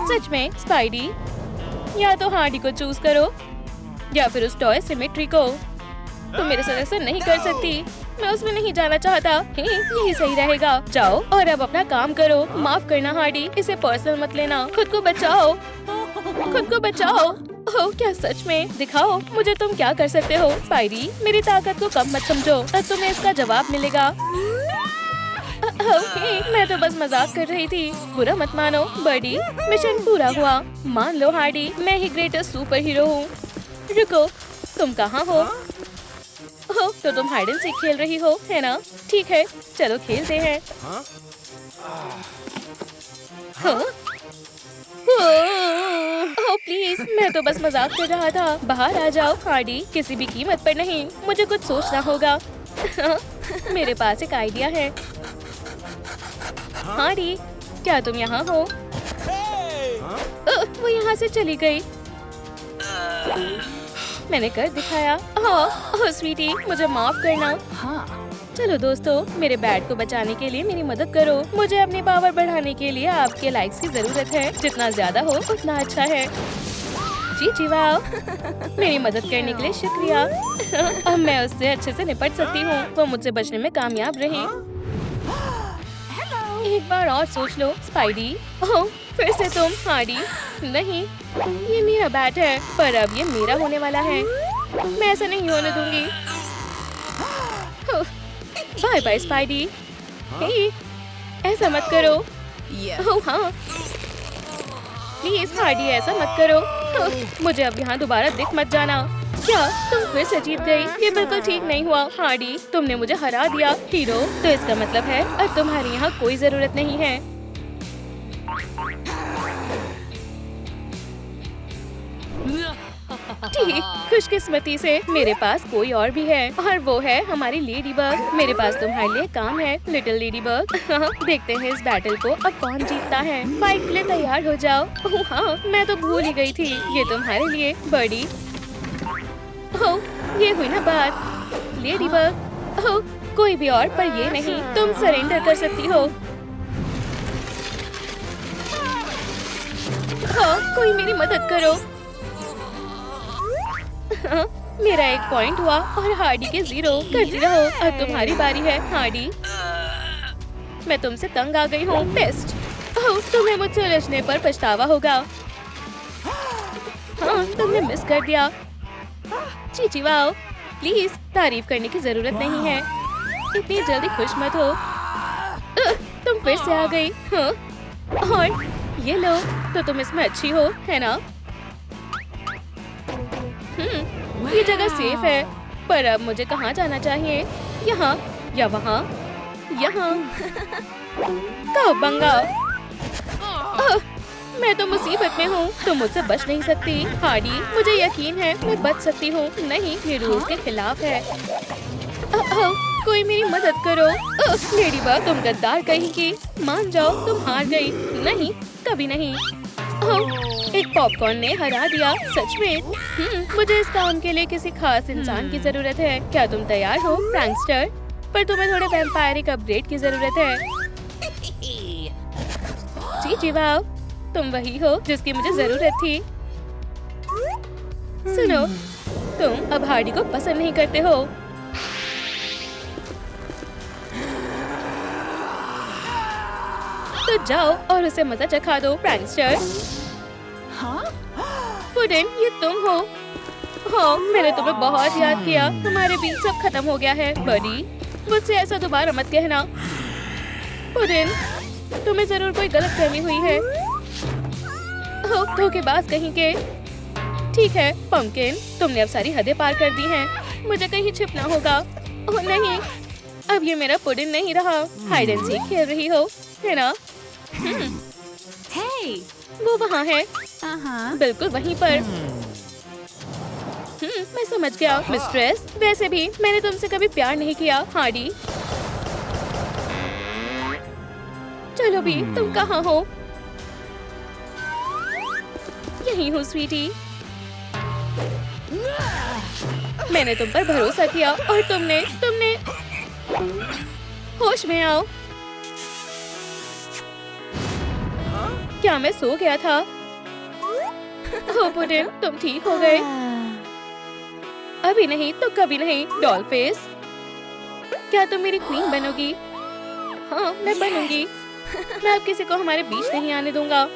सच में, स्पाइडी, या तो हार्डी को चूज करो या फिर उस टॉय सिमेट्री को। तुम मेरे साथ ऐसा नहीं कर सकती। मैं उसमें नहीं जाना चाहता। यही सही रहेगा। जाओ और अब अपना काम करो। माफ करना हार्डी, इसे पर्सनल मत लेना। खुद को बचाओ, खुद को बचाओ। ओह, क्या सच में? दिखाओ मुझे तुम क्या कर सकते हो। स्पाइडी, मेरी ताकत को कम मत समझो, अब तुम्हें इसका जवाब मिलेगा। मैं तो बस मजाक कर रही थी। बुरा मत मानो, बड़ी। मिशन पूरा हुआ। मान लो हार्डी, मैं ही ग्रेटेस्ट सुपर हीरो हूँ। रुको, तुम कहाँ हो? ओह, तो तुम हाइड एंड सीक खेल रही हो, है ना? ठीक है, चलो खेलते हैं। हाँ? ओह प्लीज, मैं तो बस मजाक कर रहा था। बाहर आ जाओ हार्डी, किसी भी कीमत पर नहीं। मुझे कुछ सोचना होगा। मेरे पास एक आइडिया है। हार्डी, क्या तुम यहाँ हो? वो यहाँ से चली गई। मैंने कर दिखाया। ओह स्वीटी, मुझे माफ करना। चलो दोस्तों, मेरे बैट को बचाने के लिए मेरी मदद करो। मुझे अपनी पावर बढ़ाने के लिए आपके लाइक्स की जरूरत है। जितना ज्यादा हो उतना अच्छा है। जी जी वाह, मेरी मदद करने के लिए शुक्रिया। अब मैं उससे अच्छे से निपट सकती हूँ। वो मुझसे बचने में कामयाब रही। एक बार और सोच लो, स्पाइडी। ओह, फिर से तुम, हार्डी। नहीं, ये मेरा बैट है, पर अब ये मेरा होने वाला है। मैं ऐसा नहीं होने दूंगी। Bye bye spidey. हे, ऐसा मत करो। ओह हाँ, प्लीज हार्डी, ऐसा मत करो। मुझे अब यहाँ दोबारा दिख मत जाना। क्या तुम फिर से जीत गई? ये बिल्कुल ठीक नहीं हुआ हार्डी, तुमने मुझे हरा दिया। हीरो, तो इसका मतलब है अब तुम्हारी यहाँ कोई जरूरत नहीं है। ठीक, खुशकिस्मती से मेरे पास कोई और भी है, और वो है हमारी लेडी बग। मेरे पास तुम्हारे लिए काम है, लिटिल लेडी बग। देखते हैं इस बैटल को अब कौन जीतता है। फाइट के लिए तैयार हो जाओ। ओह हाँ, मैं तो भूल ही गई थी। ये तुम्हारे लिए, बड़ी। ओह, ये हुई ना बात, लेडी बग। ओह, कोई भी और, पर ये नहीं। तुम सरेंडर कर सकती हो। हाँ, कोई मेरी मदद करो। हाँ, मेरा 1 पॉइंट हुआ और हार्डी के 0। करती रहो, अब तुम्हारी बारी है हार्डी। मैं तुमसे तंग आ गई हूँ, बेस्ट। ओह, तुम्हें मुझसे उलझने पर पछतावा होगा। हाँ, तुमने मिस कर दिया। चीची वाओ, प्लीज तारीफ करने की जरूरत नहीं है। इतनी जल्दी खुश मत हो। तुम फिर से आ गई। हाँ, और ये लो, तो तुम इसमें अच्छी हो, है ना? ये जगह सेफ है, पर अब मुझे कहाँ जाना चाहिए? यहाँ या वहाँ? यहाँ। काओबंगा। मैं तो मुसीबत में हूँ, तुम मुझसे बच नहीं सकती। हार्डी, मुझे यकीन है मैं बच सकती हूँ। नहीं, ये रूल्स के खिलाफ है। कोई मेरी मदद करो। लेडी बग, तुम गद्दार कहेंगी। मान जाओ, तुम हार गई। नहीं, कभी नहीं। एक पॉपकॉर्न ने हरा दिया। सच में? मुझे इस काम के लिए किसी खास इंसान की जरूरत है। क्या तुम तैयार हो, प्रैंकस्टर? पर तुम्हें थोड़े वैम्पायरिक अपग्रेड की जरूरत है। जी वाह, तुम वही हो जिसकी मुझे जरूरत थी। सुनो, तुम अब हार्डी को पसंद नहीं करते हो। तो जाओ और उसे मजा चखा दो, प्रैंकस्टर। पुडिन, ये तुम हो? हाँ, मैंने तुम्हें बहुत याद किया। तुम्हारे बीच सब खत्म हो गया है, बड़ी। मुझसे ऐसा दोबारा मत कहना। पुडिन, तुम्हें जरूर कोई गलतफहमी हुई है। धोखेबाज कहीं के। ठीक है पंपकिन, तुमने अब सारी हदें पार कर दी हैं। मुझे कहीं छिपना होगा। ओह नहीं, अब ये मेरा पुडिन नहीं रहा। हाइड एंड सीक खेल रही हो, है ना? Hey! वो वहाँ है, बिल्कुल वहीं पर। मैं समझ गया, मिस्ट्रेस। वैसे भी मैंने तुमसे कभी प्यार नहीं किया, हार्डी। चलो भी, तुम कहाँ हो? यहीं हूँ स्वीटी। मैंने तुम पर भरोसा किया और तुमने होश में आओ। क्या मैं सो गया था? ओह पुडिन, तुम ठीक हो गए? अभी नहीं तो कभी नहीं, डॉलफेस। क्या तुम मेरी क्वीन बनोगी? हाँ, मैं बनूंगी। मैं अब किसी को हमारे बीच नहीं आने दूंगा।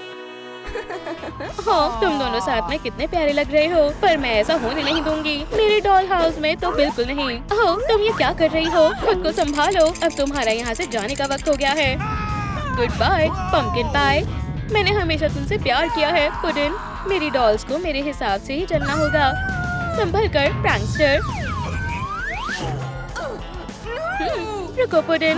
हाँ, तुम दोनों साथ में कितने प्यारे लग रहे हो, पर मैं ऐसा होने नहीं दूंगी। मेरे डॉल हाउस में तो बिल्कुल नहीं। ओह, तुम ये क्या कर रही हो? खुद को संभालो, अब तुम्हारा यहाँ से जाने का वक्त हो गया है। गुड बाय, पंपकिन पाई। मैंने हमेशा तुमसे प्यार किया है, पुडिन। मेरी डॉल्स को मेरे हिसाब से ही चलना होगा। संभल कर, प्रैंकस्टर। रुको पुडिन,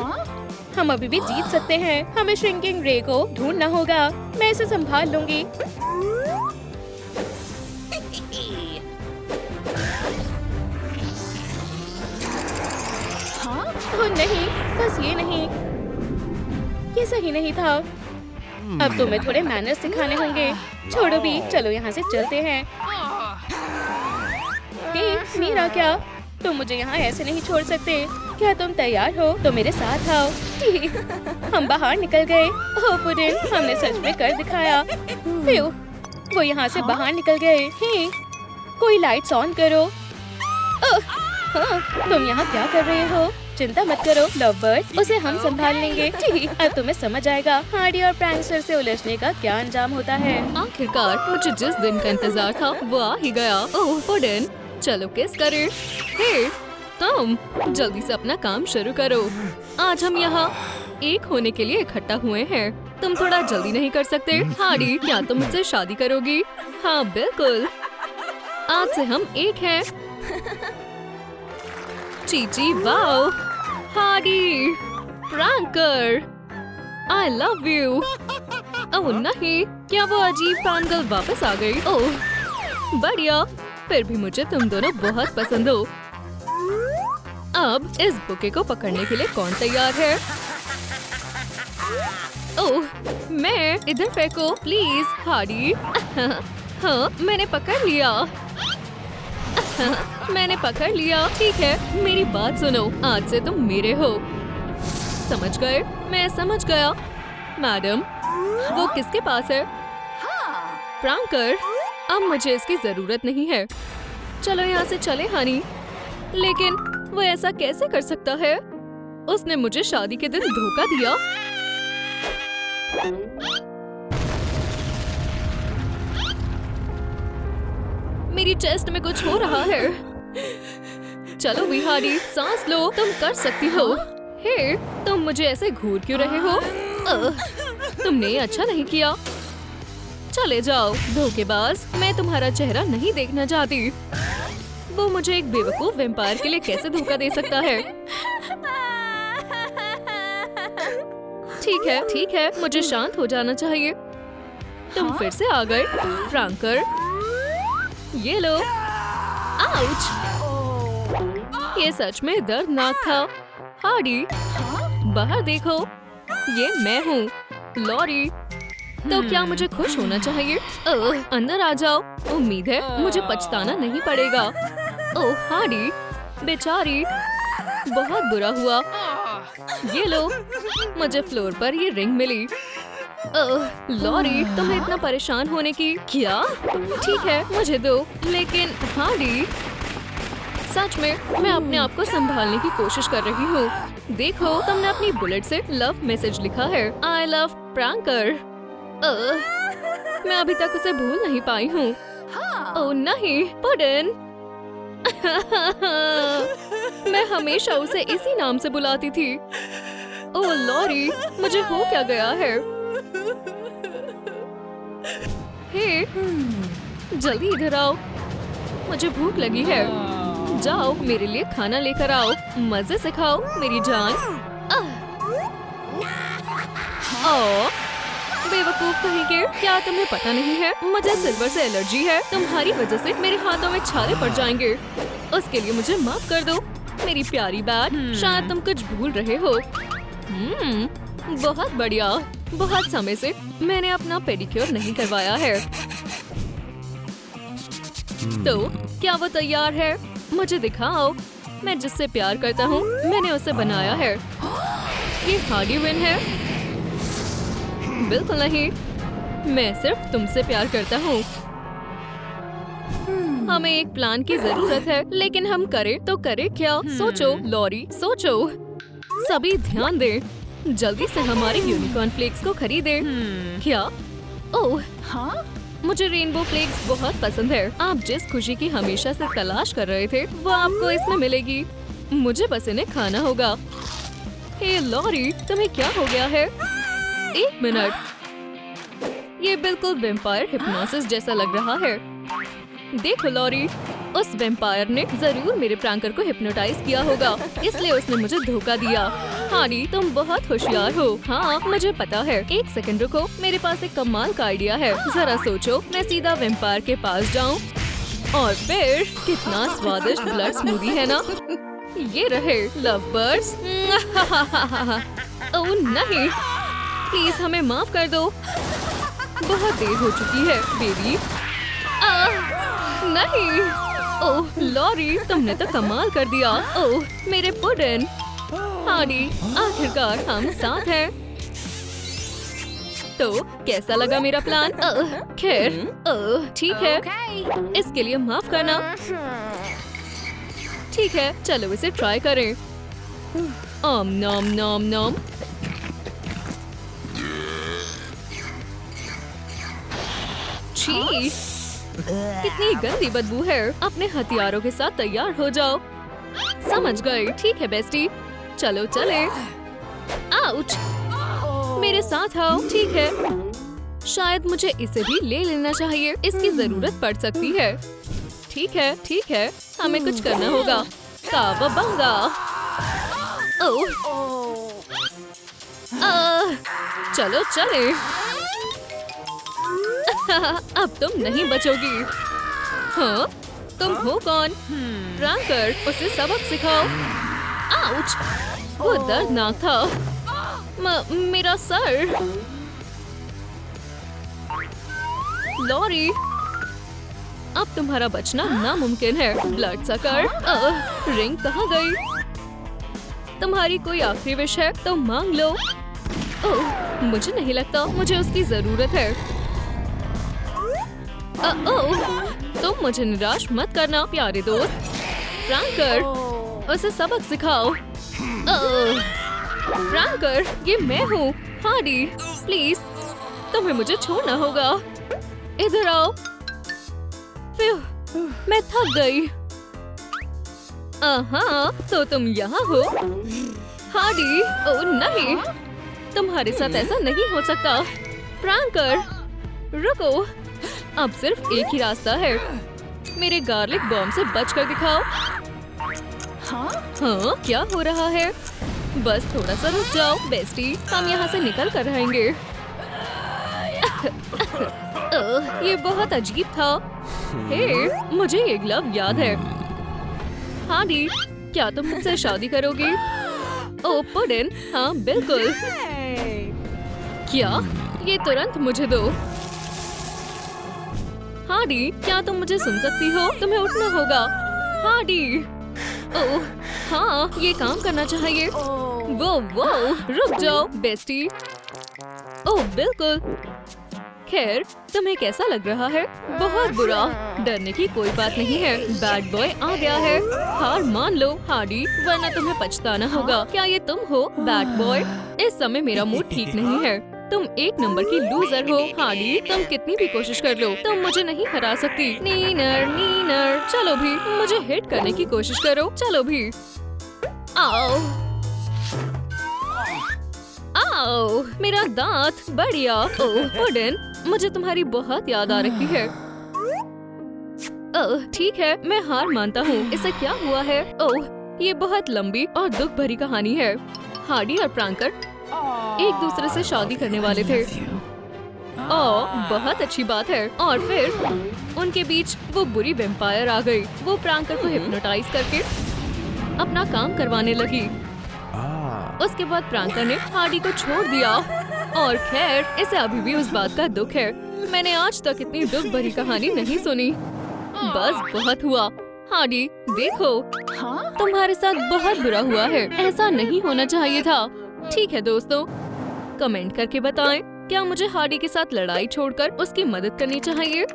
हम अभी भी जीत सकते हैं। हमें श्रिंकिंग रे को ढूंढना होगा। मैं इसे संभाल लूंगी। ओह नहीं, बस ये नहीं, ये सही नहीं था। अब तुम्हें थोड़े मैनर्स सिखाने होंगे। छोड़ो भी, चलो यहाँ से चलते हैं। हे, मीरा, क्या तुम मुझे यहाँ ऐसे नहीं छोड़ सकते? क्या तुम तैयार हो तो मेरे साथ आओ। हम बाहर निकल गए। ओह पुडिन, हमने सच में कर दिखाया। फ्यू, वो यहाँ से बाहर निकल गए। हे, कोई लाइट्स ऑन करो। हाँ, तुम यहाँ क्या कर रहे हो? चिंता मत करो लव बर्ड्स, उसे हम संभाल लेंगे। अब तुम्हें समझ आएगा हार्डी और प्रैंकस्टर से उलझने का क्या अंजाम होता है। आखिरकार मुझे जिस दिन का इंतजार था वो आ ही गया। ओह पुडिन, चलो किस करे। हे तुम, जल्दी से अपना काम शुरू करो। आज हम यहाँ एक होने के लिए इकट्ठा हुए हैं। तुम थोड़ा जल्दी नहीं कर सकते? हार्डी, क्या तुम मुझसे शादी करोगी? हाँ बिल्कुल, आज से हम एक हैं। चीची, wow, Hardy, pranker, I love you। Oh नहीं, क्या वो अजीब फैनगर्ल वापस आ गई? ओह बढ़िया, फिर भी मुझे तुम दोनों बहुत पसंद हो। अब इस बुके को पकड़ने के लिए कौन तैयार है? ओह, मैं इधर फेंको प्लीज, हार्डी। हाँ, मैंने पकड़ लिया। मैंने पकड़ लिया। ठीक है, मेरी बात सुनो, आज से तुम मेरे हो। समझ गए? मैं समझ गया। मैडम, वो किसके पास है? प्रैंकर, अब मुझे इसकी जरूरत नहीं है। चलो यहाँ से चले हनी। लेकिन वो ऐसा कैसे कर सकता है? उसने मुझे शादी के दिन धोखा दिया। मेरी चेस्ट में कुछ हो रहा है। चलो विहारी, सांस लो, तुम कर सकती हो। हे, तुम मुझे ऐसे घूर क्यों रहे हो? तुमने अच्छा नहीं किया। चले जाओ धोखेबाज, मैं तुम्हारा चेहरा नहीं देखना चाहती। वो मुझे एक बेवकूफ वैम्पायर के लिए कैसे धोखा दे सकता है? ठीक है, मुझे शांत हो जाना चाहिए। तुम फिर से आ गए फ्रैंकर। ये लो। आउच! ये सच में दर्दनाक था। हार्डी, बाहर देखो, ये मैं हूँ लॉरी। तो क्या मुझे खुश होना चाहिए? ओह, अंदर आ जाओ। उम्मीद है मुझे पछताना नहीं पड़ेगा। ओह हार्डी, बेचारी, बहुत बुरा हुआ। ये लो, मुझे फ्लोर पर ये रिंग मिली। ओह लॉरी, तुम्हें इतना परेशान होने की क्या? ठीक है, मुझे दो। लेकिन हार्डी, सच में मैं अपने आप को संभालने की कोशिश कर रही हूँ। देखो, तुमने अपनी बुलेट से लव मैसेज लिखा है। I love pranker. मैं अभी तक उसे भूल नहीं पाई हूँ। ओह नहीं, पुडिन। मैं हमेशा उसे इसी नाम से बुलाती थी। ओह लॉरी, मुझे हो क्या गया है? हे, जल्दी इधर आओ, मुझे भूख लगी है। जाओ, मेरे लिए खाना लेकर आओ। मजे से खाओ मेरी जान। ओह, बेवकूफ कहीं के, क्या तुम्हें पता नहीं है मुझे सिल्वर से एलर्जी है। तुम्हारी वजह से मेरे हाथों में छाले पड़ जाएंगे। उसके लिए मुझे माफ कर दो मेरी प्यारी बैट। शायद तुम कुछ भूल रहे हो। बहुत बढ़िया। बहुत समय से मैंने अपना पेडिक्योर नहीं करवाया है। तो क्या वो तैयार है? मुझे दिखाओ। मैं जिससे प्यार करता हूँ, मैंने उसे बनाया है। ये हार्डी विन है? बिल्कुल नहीं, मैं सिर्फ तुमसे प्यार करता हूँ। हमें एक प्लान की जरूरत है, लेकिन हम करें तो करें क्या? सोचो लॉरी, सोचो। सभी ध्यान दें, जल्दी से हमारे यूनिकॉर्न फ्लेक्स को खरीदें। क्या? ओह हाँ, मुझे रेनबो फ्लेक्स बहुत पसंद है। आप जिस खुशी की हमेशा से तलाश कर रहे थे, वो आपको इसमें मिलेगी। मुझे बस इन्हें खाना होगा। हे लॉरी, तुम्हें क्या हो गया है? एक मिनट, ये बिल्कुल वेम्पायर हिप्नोसिस जैसा लग रहा है। देखो लॉरी, उस वेम्पायर ने जरूर मेरे प्रैंकर को हिप्नोटाइज किया होगा, इसलिए उसने मुझे धोखा दिया। हार्डी, तुम बहुत होशियार हो। हाँ, मुझे पता है। एक सेकंड रुको, मेरे पास एक कमाल का आइडिया है। जरा सोचो, मैं सीधा वेम्पायर के पास जाऊँ और फिर कितना स्वादिष्ट ब्लड स्मूदी है ना? ये रहे लव बर्ड्स। ओह नहीं, प्लीज हमें माफ कर दो। बहुत देर हो चुकी है बेबी। नहीं। ओह लॉरी, तुमने तो कमाल कर दिया। ओह मेरे पुडिन। हार्डी, आखिरकार हम साथ हैं। तो कैसा लगा मेरा प्लान? खैर, ठीक है, इसके लिए माफ करना। ठीक है, चलो इसे ट्राई करें। नॉम नॉम नॉम। छी, कितनी गंदी बदबू है। अपने हथियारों के साथ तैयार हो जाओ। समझ गए। ठीक है बेस्टी, चलो चले। आउच, मेरे साथ आओ। ठीक है, शायद मुझे इसे भी ले लेना चाहिए, इसकी जरूरत पड़ सकती है। ठीक है, हमें कुछ करना होगा। कावाबांगा। चलो चले। अब तुम नहीं बचोगी। हाँ, तुम हो कौन? प्रैंकर, उसे सबक सिखाओ। आउच, वो दर्दनाक था। मेरा सर। लॉरी, अब तुम्हारा बचना नामुमकिन है। Blood sucker. रिंग कहाँ गई? तुम्हारी कोई आखिरी विश है तो मांग लो। ओह, मुझे नहीं लगता मुझे उसकी जरूरत है। तुम मुझे निराश मत करना प्यारे दोस्त। प्रैंकर, उसे सबक सिखाओ। प्रैंकर, ये मैं हूँ। हार्डी, प्लीज तुम्हें मुझे छोड़ना होगा। इधर आओ। मैं थक गई। तो तुम यहाँ हो। हार्डी, ओह नहीं, तुम्हारे साथ ऐसा नहीं हो सकता। प्रैंकर, रुको, अब सिर्फ एक ही रास्ता है। मेरे गार्लिक बॉम्ब से बचकर दिखाओ। हाँ, क्या हो रहा है? बस थोड़ा सा रुक जाओ बेस्टी, हम यहाँ से निकल कर रहेंगे। ये बहुत अजीब था। हे, मुझे ये ग्लव याद है। हाँ डी, क्या तुम मुझसे शादी करोगी? ओह पुडिन, हाँ बिल्कुल। क्या? ये तुरंत मुझे दो। हाँ डी, क्या तुम मुझे सुन सकती हो? तुम्हें उठना होगा। हाँ डी। ओह हाँ, ये काम करना चाहिए। वो रुक जाओ बेस्टी। ओह बिल्कुल। खैर, तुम्हें कैसा लग रहा है? बहुत बुरा। डरने की कोई बात नहीं है, बैड बॉय आ गया है। हार मान लो हार्डी, वरना तुम्हें पछताना होगा। क्या ये तुम हो बैड बॉय? इस समय मेरा मूड ठीक नहीं है। तुम एक नंबर की लूजर हो हार्डी। तुम कितनी भी कोशिश कर लो, तुम मुझे नहीं हरा सकती। नीनर, चलो भी मुझे हिट करने की कोशिश करो। चलो भी। आओ, आओ, मेरा दांत। बढ़िया। ओह पुडिन, मुझे तुम्हारी बहुत याद आ रही है। ओह ठीक है, मैं हार मानता हूँ। इसे क्या हुआ है? ओह, ये बहुत लंबी और दुख भरी कहानी है। हार्डी और प्रांकर एक दूसरे से शादी करने वाले थे। ओह, बहुत अच्छी बात है। और फिर उनके बीच वो बुरी वेम्पायर आ गई। वो प्रांकर को हिप्नोटाइज करके अपना काम करवाने लगी। उसके बाद प्रांकर ने हार्डी को छोड़ दिया। और खैर, इसे अभी भी उस बात का दुख है। मैंने आज तक इतनी दुख भरी कहानी नहीं सुनी। बस बहुत हुआ। हार्डी देखो, तुम्हारे साथ बहुत बुरा हुआ है। ऐसा नहीं होना चाहिए था। ठीक है दोस्तों, कमेंट करके बताएं, क्या मुझे हार्डी के साथ लड़ाई छोड़कर उसकी मदद करनी चाहिए?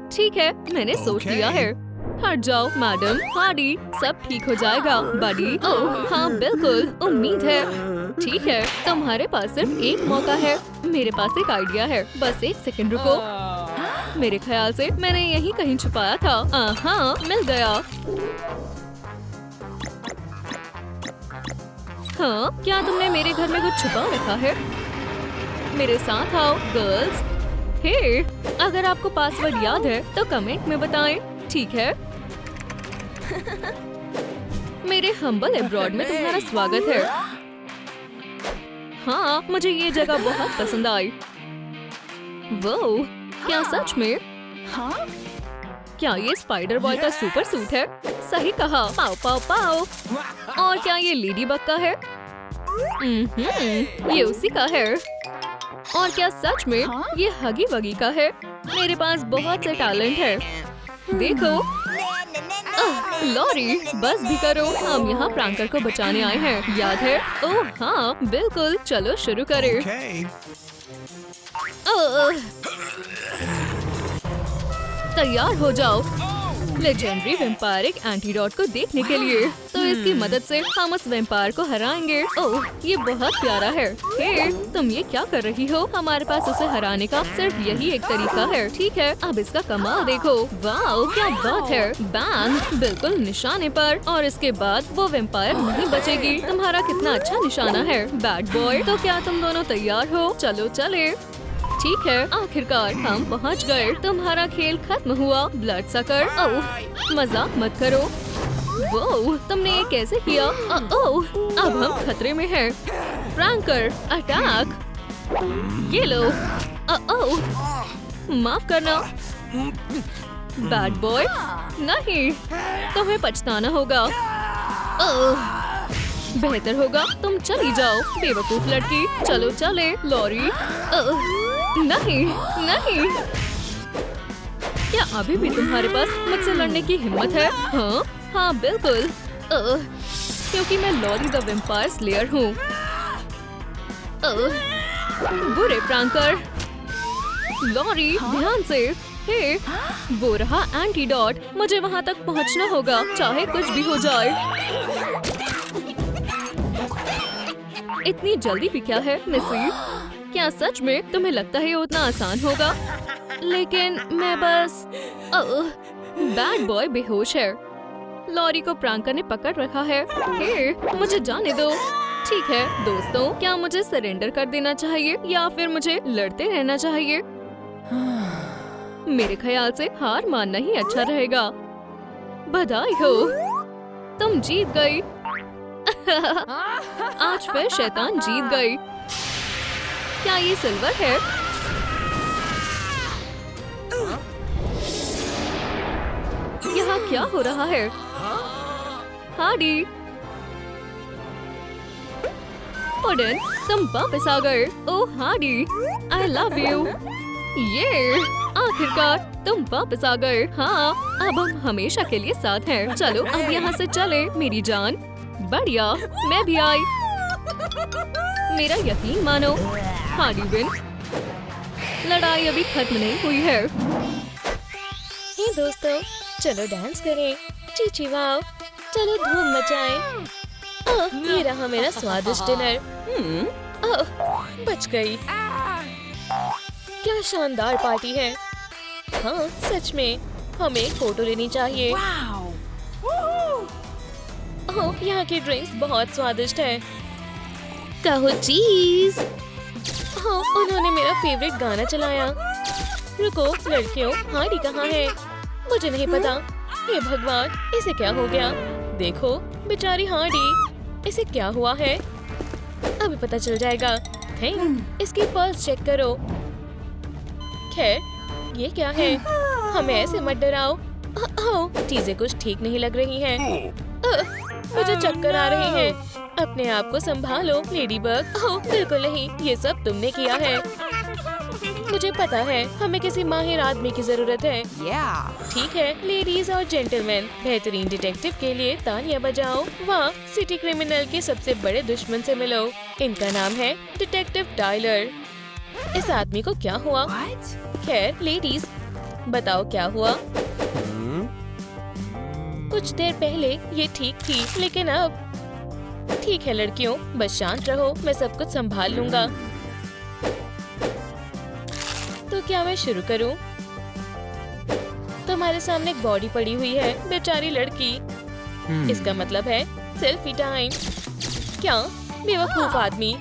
ठीक है, मैंने सोच लिया है। हट जाओ मैडम। हार्डी, सब ठीक हो जाएगा बडी। ओह हाँ बिल्कुल, उम्मीद है। ठीक है, तुम्हारे पास सिर्फ एक मौका है। मेरे पास एक आइडिया है। बस एक सेकंड रुको। मेरे ख्याल से मैंने यहीं कहीं छुपाया था। हाँ, मिल गया। हाँ, क्या तुमने मेरे घर में कुछ छुपा रखा है? मेरे साथ आओ गर्ल्स। हे, अगर आपको पासवर्ड याद है तो कमेंट में बताएं। ठीक है। मेरे हम्बल अब्रॉड में तुम्हारा स्वागत है। हाँ, मुझे ये जगह बहुत पसंद आई। वो क्या सच में? हाँ? क्या ये स्पाइडर बॉय का सुपर सूट है? सही कहा। पाओ पाओ पाओ। और क्या ये लेडी बग का है? ये उसी का है। और क्या सच में ये हगी वगी का है? मेरे पास बहुत से टैलेंट है। देखो। लॉरी, बस भी करो। हम यहाँ प्रांकर को बचाने आए हैं, याद है? ओह हाँ बिल्कुल, चलो शुरू करें। तैयार हो जाओ लेजेंडरी वेम्पायरिक एंटीडोट को देखने के लिए। तो इसकी मदद से हम उस वेम्पायर को हराएंगे। ओह, ये बहुत प्यारा है। हे, तुम ये क्या कर रही हो? हमारे पास उसे हराने का सिर्फ यही एक तरीका है। ठीक है, अब इसका कमाल देखो। वाओ, क्या बात है। बैंग, बिल्कुल निशाने पर। और इसके बाद वो वेम्पायर नहीं बचेगी। तुम्हारा कितना अच्छा निशाना है बैड बॉय। तो क्या तुम दोनों तैयार हो? चलो चले। ठीक है, आखिरकार हम पहुंच गए। तुम्हारा खेल खत्म हुआ ब्लड सकर। ओह, मजाक मत करो। वो, तुमने ये कैसे किया? ओह, अब हम खतरे में हैं। प्रांकर, अटैक। ये लो। ओह, माफ करना बैड बॉय। नहीं, तुम्हें पछताना होगा। ओह, बेहतर होगा तुम चली जाओ बेवकूफ लड़की। चलो चले लॉरी। नहीं नहीं, क्या अभी भी तुम्हारे पास मुझसे लड़ने की हिम्मत है? हाँ हाँ बिल्कुल। क्योंकि मैं लॉरी द वेम्पायर स्लेयर हूँ। बुरे प्रांकर। लॉरी, ध्यान से। हे, वो रहा एंटीडोट। मुझे वहाँ तक पहुँचना होगा, चाहे कुछ भी हो जाए। इतनी जल्दी भी क्या है मिसी? क्या सच में तुम्हें लगता है ये उतना आसान होगा? लेकिन मैं बस। बैड बॉय बेहोश है। लॉरी को प्रांकर ने पकड़ रखा है। हे, मुझे जाने दो। ठीक है दोस्तों, क्या मुझे सरेंडर कर देना चाहिए या फिर मुझे लड़ते रहना चाहिए? मेरे ख्याल से हार मानना ही अच्छा रहेगा। बधाई हो, तुम जीत गई। आज फिर शैतान जीत गई। क्या ये सिल्वर है? यहाँ क्या हो रहा है? हार्डी, पुडिन, तुम वापस आ गए। ओह हार्डी, आई लव यू। ये आखिरकार तुम वापस आ गए। हाँ, अब हम हमेशा के लिए साथ हैं। चलो अब यहाँ से चले मेरी जान। बढ़िया, मैं भी आई। मेरा यकीन मानो, हार्डी विन। लड़ाई अभी खत्म नहीं हुई है। हे दोस्तों, चलो डांस करें। चीची वाओ, चलो धूम मचाएं। ओह, ये रहा मेरा स्वादिष्ट डिनर। ओह, बच गई। क्या शानदार पार्टी है। हाँ, सच में हमें एक फोटो लेनी चाहिए। ओह, यहाँ की ड्रिंक्स बहुत स्वादिष्ट है। कहो चीज। ओह, उन्होंने मेरा फेवरेट गाना चलाया। रुको लड़कियों, हार्डी कहाँ है? मुझे नहीं पता। हे भगवान, इसे क्या हो गया? देखो बेचारी हार्डी, इसे क्या हुआ है? अभी पता चल जाएगा। थिंक इसकी पल्स चेक करो। खैर, ये क्या है? हमें ऐसे मत डराओ। चीजें कुछ ठीक नहीं लग रही हैं। मुझे चक्कर आ रहे हैं। अपने आप को संभालो लेडी बग। बिल्कुल नहीं, ये सब तुमने किया है। मुझे पता है, हमें किसी माहिर आदमी की जरूरत है। ठीक है लेडीज और जेंटलमैन, बेहतरीन डिटेक्टिव के लिए तालियां बजाओ। वाह, सिटी क्रिमिनल के सबसे बड़े दुश्मन से मिलो। इनका नाम है डिटेक्टिव टाइलर। इस आदमी को क्या हुआ? खैर लेडीज, बताओ क्या हुआ? कुछ देर पहले ये ठीक थी, लेकिन अब ठीक है लड़कियों, बस शांत रहो, मैं सब कुछ संभाल लूंगा। तो क्या मैं शुरू करूं? तुम्हारे सामने एक बॉडी पड़ी हुई है, बेचारी लड़की। इसका मतलब है सेल्फी टाइम। क्या बेवकूफ आदमी।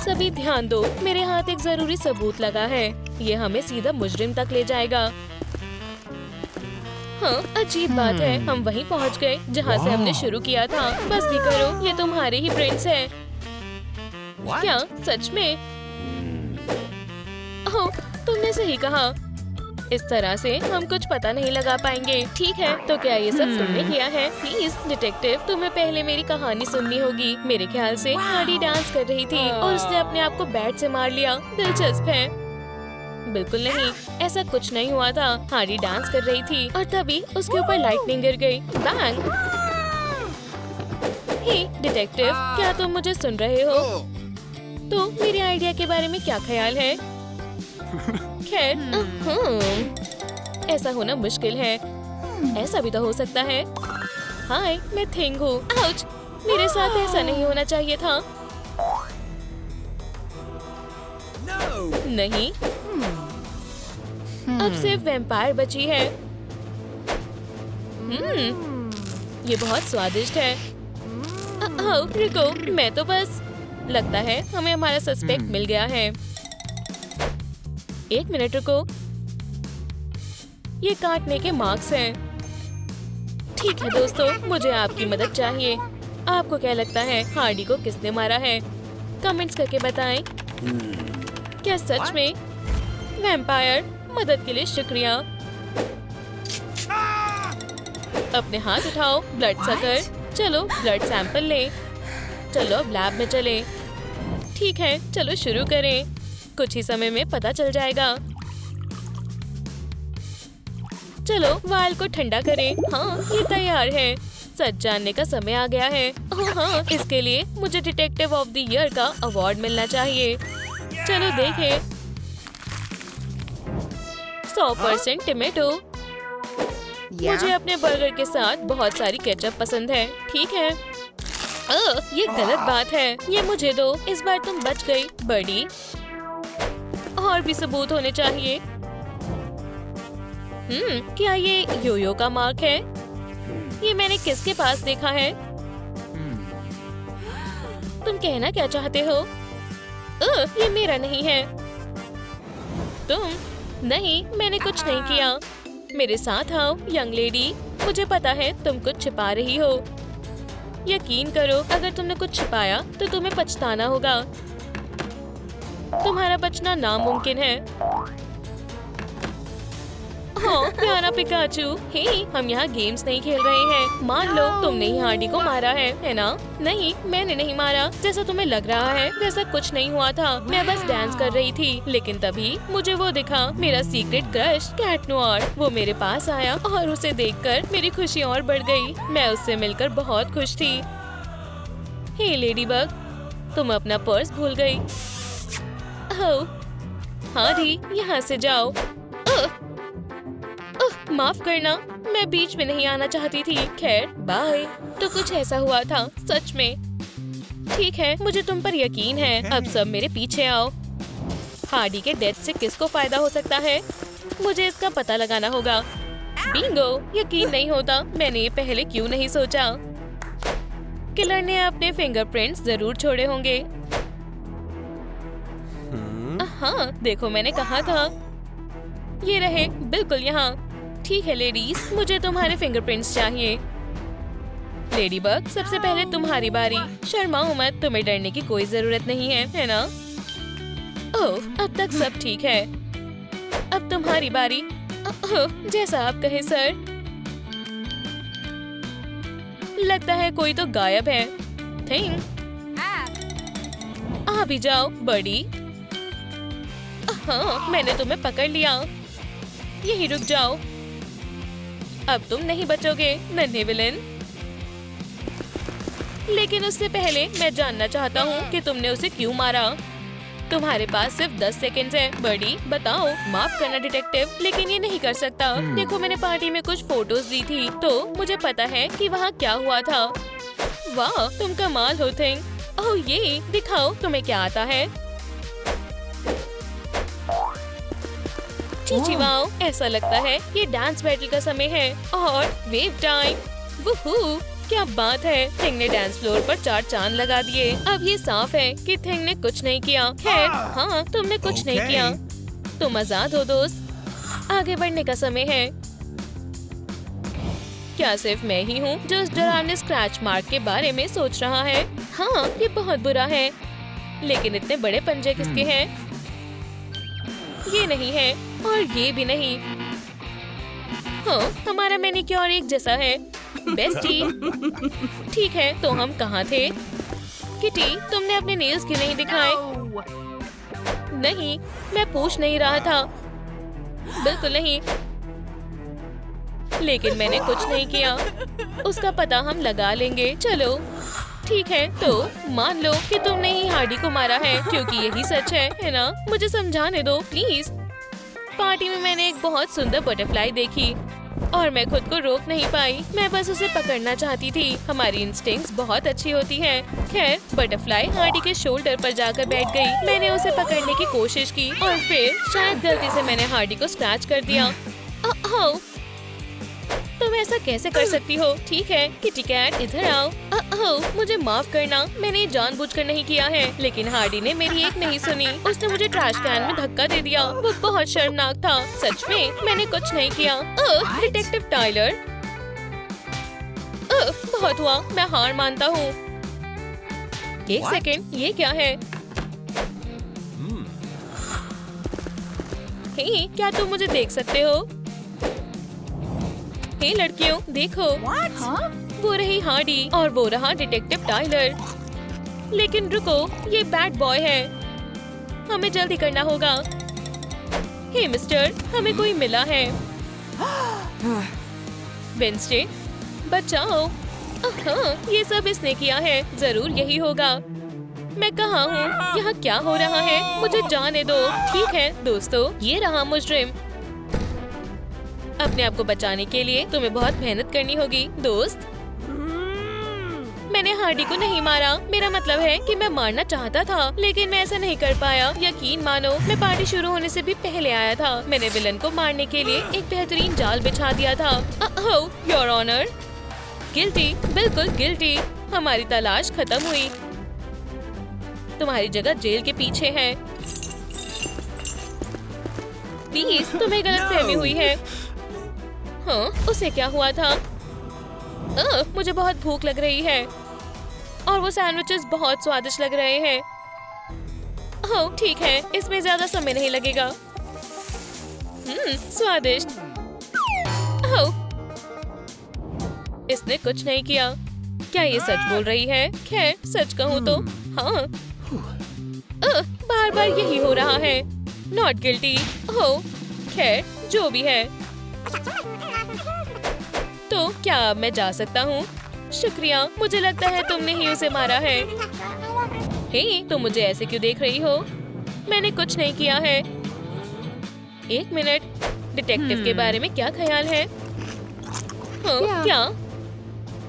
सभी ध्यान दो, मेरे हाथ एक जरूरी सबूत लगा है। ये हमें सीधा मुजरिम तक ले जाएगा। हाँ, अजीब बात है, हम वहीं पहुंच गए जहाँ से हमने शुरू किया था। बस भी करो, ये तुम्हारे ही प्रिंट्स हैं। क्या सच में? ओह, तुमने सही कहा। इस तरह से हम कुछ पता नहीं लगा पाएंगे। ठीक है, तो क्या ये सब तुमने किया है? प्लीज डिटेक्टिव, तुम्हें पहले मेरी कहानी सुननी होगी। मेरे ख्याल से हार्डी डांस कर रही थी और उसने अपने आप को बैट से मार लिया। दिलचस्प है। बिल्कुल नहीं, ऐसा कुछ नहीं हुआ था। हार्डी डांस कर रही थी और तभी उसके ऊपर लाइटनिंग गिर गई। बैंग। हे डिटेक्टिव, क्या तुम मुझे सुन रहे हो? तो मेरे आइडिया के बारे में क्या ख्याल है? खैर, ऐसा होना मुश्किल है। ऐसा भी तो हो सकता है। हाय, मैं थिंग हूँ। आउच, मेरे साथ ऐसा नहीं होना चाहिए था। नहीं, अब सिर्फ वैम्पायर बची है। ये बहुत स्वादिष्ट है। रुको, मैं तो बस, लगता है हमें हमारा सस्पेक्ट मिल गया है। एक मिनट रुको, ये काटने के मार्क्स हैं। ठीक है दोस्तों, मुझे आपकी मदद चाहिए। आपको क्या लगता है हार्डी को किसने मारा है? कमेंट्स करके बताएं। क्या सच में? वैम्पायर, मदद के लिए शुक्रिया। अपने हाथ उठाओ, ब्लड सकर। चलो ब्लड सैंपल ले। चलो अब लैब में चले। ठीक है, चलो शुरू करें। कुछ ही समय में पता चल जाएगा। चलो वाल को ठंडा करें। हाँ, ये तैयार है। सच जानने का समय आ गया है। ओह हाँ, इसके लिए मुझे डिटेक्टिव ऑफ द ईयर का अवार्ड मिलना चाहिए। चलो देखें। 100% टमेटो। मुझे अपने बर्गर के साथ बहुत सारी केचप पसंद है। ठीक है। ये गलत बात है। ये मुझे दो। इस बार तुम बच गई बड़ी। और भी सबूत होने चाहिए। क्या ये योयो का मार्क है? ये मैंने किसके पास देखा है? तुम कहना क्या चाहते हो? ये मेरा नहीं है। तुम? नहीं, मैंने कुछ नहीं किया। मेरे साथ आओ यंग लेडी। मुझे पता है तुम कुछ छिपा रही हो। यकीन करो, अगर तुमने कुछ छिपाया तो तुम्हें पछताना होगा। तुम्हारा बचना नामुमकिन है। हाँ प्यारा पिकाचू। हे, हम यहाँ गेम्स नहीं खेल रहे हैं। मान लो तुमने ही हार्डी को मारा है ना? नहीं, मैंने नहीं मारा। जैसा तुम्हें लग रहा है वैसा कुछ नहीं हुआ था। मैं बस डांस कर रही थी, लेकिन तभी मुझे वो दिखा, मेरा सीक्रेट क्रश कैट नोयर। वो मेरे पास आया और उसे देखकर मेरी खुशी और बढ़ गई। मैं उससे मिलकर बहुत खुश थी। हे लेडीबग, तुम अपना पर्स भूल गई। ओह, हार्डी यहाँ से जाओ। माफ करना, मैं बीच में नहीं आना चाहती थी। खैर बाय। तो कुछ ऐसा हुआ था सच में। ठीक है, मुझे तुम पर यकीन है। अब सब मेरे पीछे आओ। हार्डी के डेथ से किसको फायदा हो सकता है? मुझे इसका पता लगाना होगा। बिंगो, यकीन नहीं होता, मैंने ये पहले क्यों नहीं सोचा। किलर ने अपने फिंगरप्रिंट्स जरूर छोड़े होंगे। हाँ, देखो मैंने कहा था। ये रहे, बिल्कुल यहाँ। ठीक है लेडीज, मुझे तुम्हारे फिंगरप्रिंट्स चाहिए। लेडीबग, सबसे पहले तुम्हारी बारी। शर्माओ मत, तुम्हें डरने की कोई जरूरत नहीं है ना? ओह, अब तक सब ठीक है। अब तुम्हारी बारी। ओह, जैसा आप कहे सर। लगता है कोई तो गायब है। थिंग आ भी जाओ बड़ी। हाँ, मैंने तुम्हें पकड़ लिया। यही रुक जाओ। अब तुम नहीं बचोगे नन्हे विलेन। लेकिन उससे पहले मैं जानना चाहता हूँ कि तुमने उसे क्यों मारा। तुम्हारे पास सिर्फ 10 सेकंड्स है बड़ी, बताओ। माफ करना डिटेक्टिव, लेकिन ये नहीं कर सकता। देखो, मैंने पार्टी में कुछ फोटोज दी थी, तो मुझे पता है कि वहाँ क्या हुआ था। वाह, तुम कमाल हो थिंग। ओह, ये दिखाओ तुम्हें क्या आता है। चीची वाओ, ऐसा लगता है ये डांस बैटल का समय है और वेव टाइम। वुहू, क्या बात है। थिंग ने डांस फ्लोर पर 4 चांद लगा दिए। अब ये साफ है कि थिंग ने कुछ नहीं किया। खैर, हाँ, तुमने कुछ नहीं किया। तुम आजाद हो दोस्त। आगे बढ़ने का समय है। क्या सिर्फ मैं ही हूँ जो उस डरावने स्क्रैच मार्क के बारे में सोच रहा है? हाँ, ये बहुत बुरा है। लेकिन इतने बड़े पंजे किसके हैं? ये नहीं है और ये भी नहीं। हाँ, हमारा मैनिक्योर एक जैसा है। बेस्टी। ठीक है, तो हम कहाँ थे? किटी, तुमने अपने नेल्स क्यों नहीं दिखाए? नहीं, मैं पूछ नहीं रहा था। बिल्कुल नहीं। लेकिन मैंने कुछ नहीं किया। उसका पता हम लगा लेंगे। चलो ठीक है, तो मान लो कि तुमने ही हार्डी को मारा है, क्योंकि यही सच है ना? मुझे समझाने दो प्लीज। पार्टी में मैंने एक बहुत सुंदर बटरफ्लाई देखी और मैं खुद को रोक नहीं पाई। मैं बस उसे पकड़ना चाहती थी। हमारी इंस्टिंक्ट्स बहुत अच्छी होती हैं। खैर, बटरफ्लाई हार्डी के शोल्डर पर जाकर बैठ गई। मैंने उसे पकड़ने की कोशिश की और फिर शायद गलती से मैंने हार्डी को स्क्रैच कर दिया। तुम ऐसा कैसे कर सकती हो? ठीक है किटी कैट, इधर आओ। मुझे माफ करना, मैंने जानबूझकर नहीं किया है। लेकिन हार्डी ने मेरी एक नहीं सुनी। उसने मुझे ट्रैश कैन में धक्का दे दिया। वो बहुत शर्मनाक था। सच में मैंने कुछ नहीं किया। Detective Tyler. बहुत हुआ, मैं हार मानता हूँ। एक सेकेंड, ये क्या है? हे, क्या तुम मुझे देख सकते हो? हे लड़कियों, देखो। वो रही हार्डी और वो रहा डिटेक्टिव टाइलर। लेकिन रुको, ये बैड बॉय है। हमें जल्दी करना होगा। हे मिस्टर, हमें कोई मिला है। वेंसडे, बचाओ। ये सब इसने किया है, जरूर यही होगा। मैं कहाँ हूँ? यहाँ क्या हो रहा है? मुझे जाने दो। ठीक है दोस्तों, ये रहा मुजरिम। अपने आप को बचाने के लिए तुम्हें बहुत मेहनत करनी होगी दोस्त। मैंने हार्डी को नहीं मारा। मेरा मतलब है कि मैं मारना चाहता था, लेकिन मैं ऐसा नहीं कर पाया। यकीन मानो, मैं पार्टी शुरू होने से भी पहले आया था। मैंने विलन को मारने के लिए एक बेहतरीन जाल बिछा दिया था। Your honour. गिल्टी, बिल्कुल गिल्टी। हमारी तलाश खत्म हुई। तुम्हारी जगह जेल के पीछे है। प्लीज, तुम्हें गलतफहमी हुई है। हाँ, उसे क्या हुआ था? मुझे बहुत भूख लग रही है और वो सैंडविचेस बहुत स्वादिष्ट लग रहे हैं। ठीक है, इसमें ज्यादा समय नहीं लगेगा। स्वादिष्ट। इसने कुछ नहीं किया। क्या ये सच बोल रही है? खैर सच कहूँ तो हाँ। बार बार यही हो रहा है। Not guilty. ओह खैर जो भी है। तो क्या अब मैं जा सकता हूँ? शुक्रिया, मुझे लगता है तुमने ही उसे मारा है। हे, तुम मुझे ऐसे क्यों देख रही हो? मैंने कुछ नहीं किया है। एक मिनट, डिटेक्टिव के बारे में क्या ख्याल है? क्या?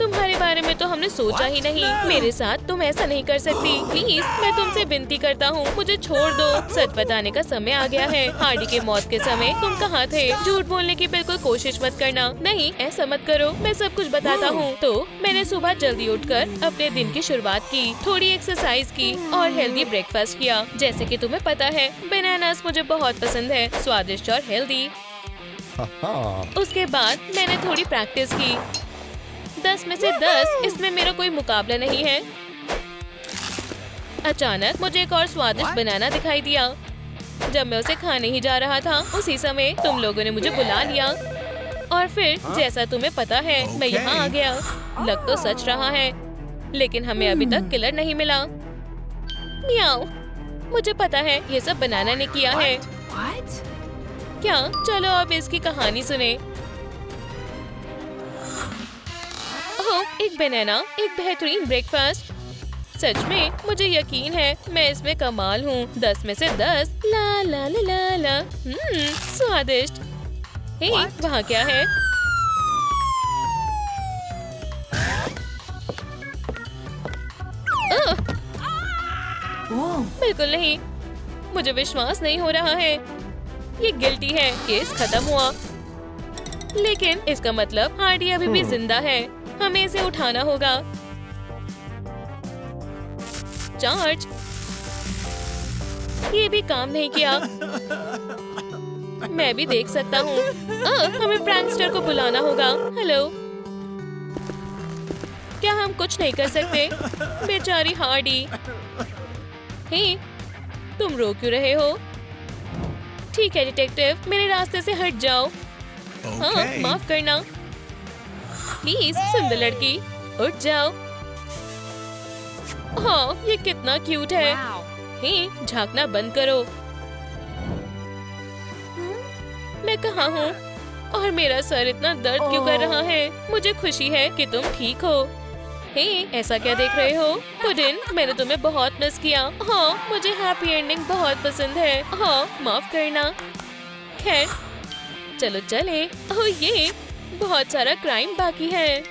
तुम्हारे बारे में तो हमने सोचा ही नहीं। मेरे साथ तुम ऐसा नहीं कर सकती। प्लीज, मैं तुमसे विनती करता हूँ, मुझे छोड़ दो। सच बताने का समय आ गया है। हार्डी के मौत के समय तुम कहाँ थे? झूठ बोलने की बिल्कुल कोशिश मत करना। नहीं, ऐसा मत करो, मैं सब कुछ बताता हूँ। तो मैंने सुबह जल्दी उठकर अपने दिन की शुरुआत की, थोड़ी एक्सरसाइज की और हेल्दी ब्रेकफास्ट किया। जैसे कि तुम्हें पता है, बनानास मुझे बहुत पसंद है, स्वादिष्ट और हेल्दी। उसके बाद मैंने थोड़ी प्रैक्टिस की। 10 में से 10, इसमें मेरा कोई मुकाबला नहीं है। अचानक मुझे एक और स्वादिष्ट बनाना दिखाई दिया। जब मैं उसे खाने ही जा रहा था, उसी समय तुम लोगों ने मुझे बुला लिया। और फिर जैसा तुम्हें पता है, मैं यहाँ आ गया। लग तो सच रहा है, लेकिन हमें अभी तक किलर नहीं मिला। मियाओ, मुझे पता है ये सब बनाना ने किया है। क्या? चलो अब इसकी कहानी सुने। एक बनाना, एक बेहतरीन ब्रेकफास्ट। सच में मुझे यकीन है मैं इसमें कमाल हूँ। 10 में से 10। ला ला ला ला ला। स्वादिष्ट। हे, वहाँ क्या है? बिल्कुल नहीं, मुझे विश्वास नहीं हो रहा है। ये गिल्टी है। केस खत्म हुआ। लेकिन इसका मतलब हार्डी अभी भी जिंदा है। हमें इसे उठाना होगा। चार्ज। ये भी काम नहीं किया। मैं भी देख सकता हूँ। हमें प्रैंकस्टर को बुलाना होगा। हेलो, क्या हम कुछ नहीं कर सकते? बेचारी हार्डी। हे, तुम रो क्यों रहे हो? ठीक है डिटेक्टिव, मेरे रास्ते से हट जाओ। हाँ, माफ करना। प्लीज सुंदर लड़की, उठ जाओ। हाँ, ये कितना क्यूट है। हे, झांकना बंद करो। मैं कहाँ हूँ? और मेरा सर इतना दर्द क्यों कर रहा है? मुझे खुशी है कि तुम ठीक हो। हे, ऐसा क्या देख रहे हो? पुडिन, मैंने तुम्हें बहुत मिस किया। हाँ, मुझे हैप्पी एंडिंग बहुत पसंद है। हाँ, माफ करना। खैर, चलो चले। ओह ये बहुत सारा क्राइम बाकी है।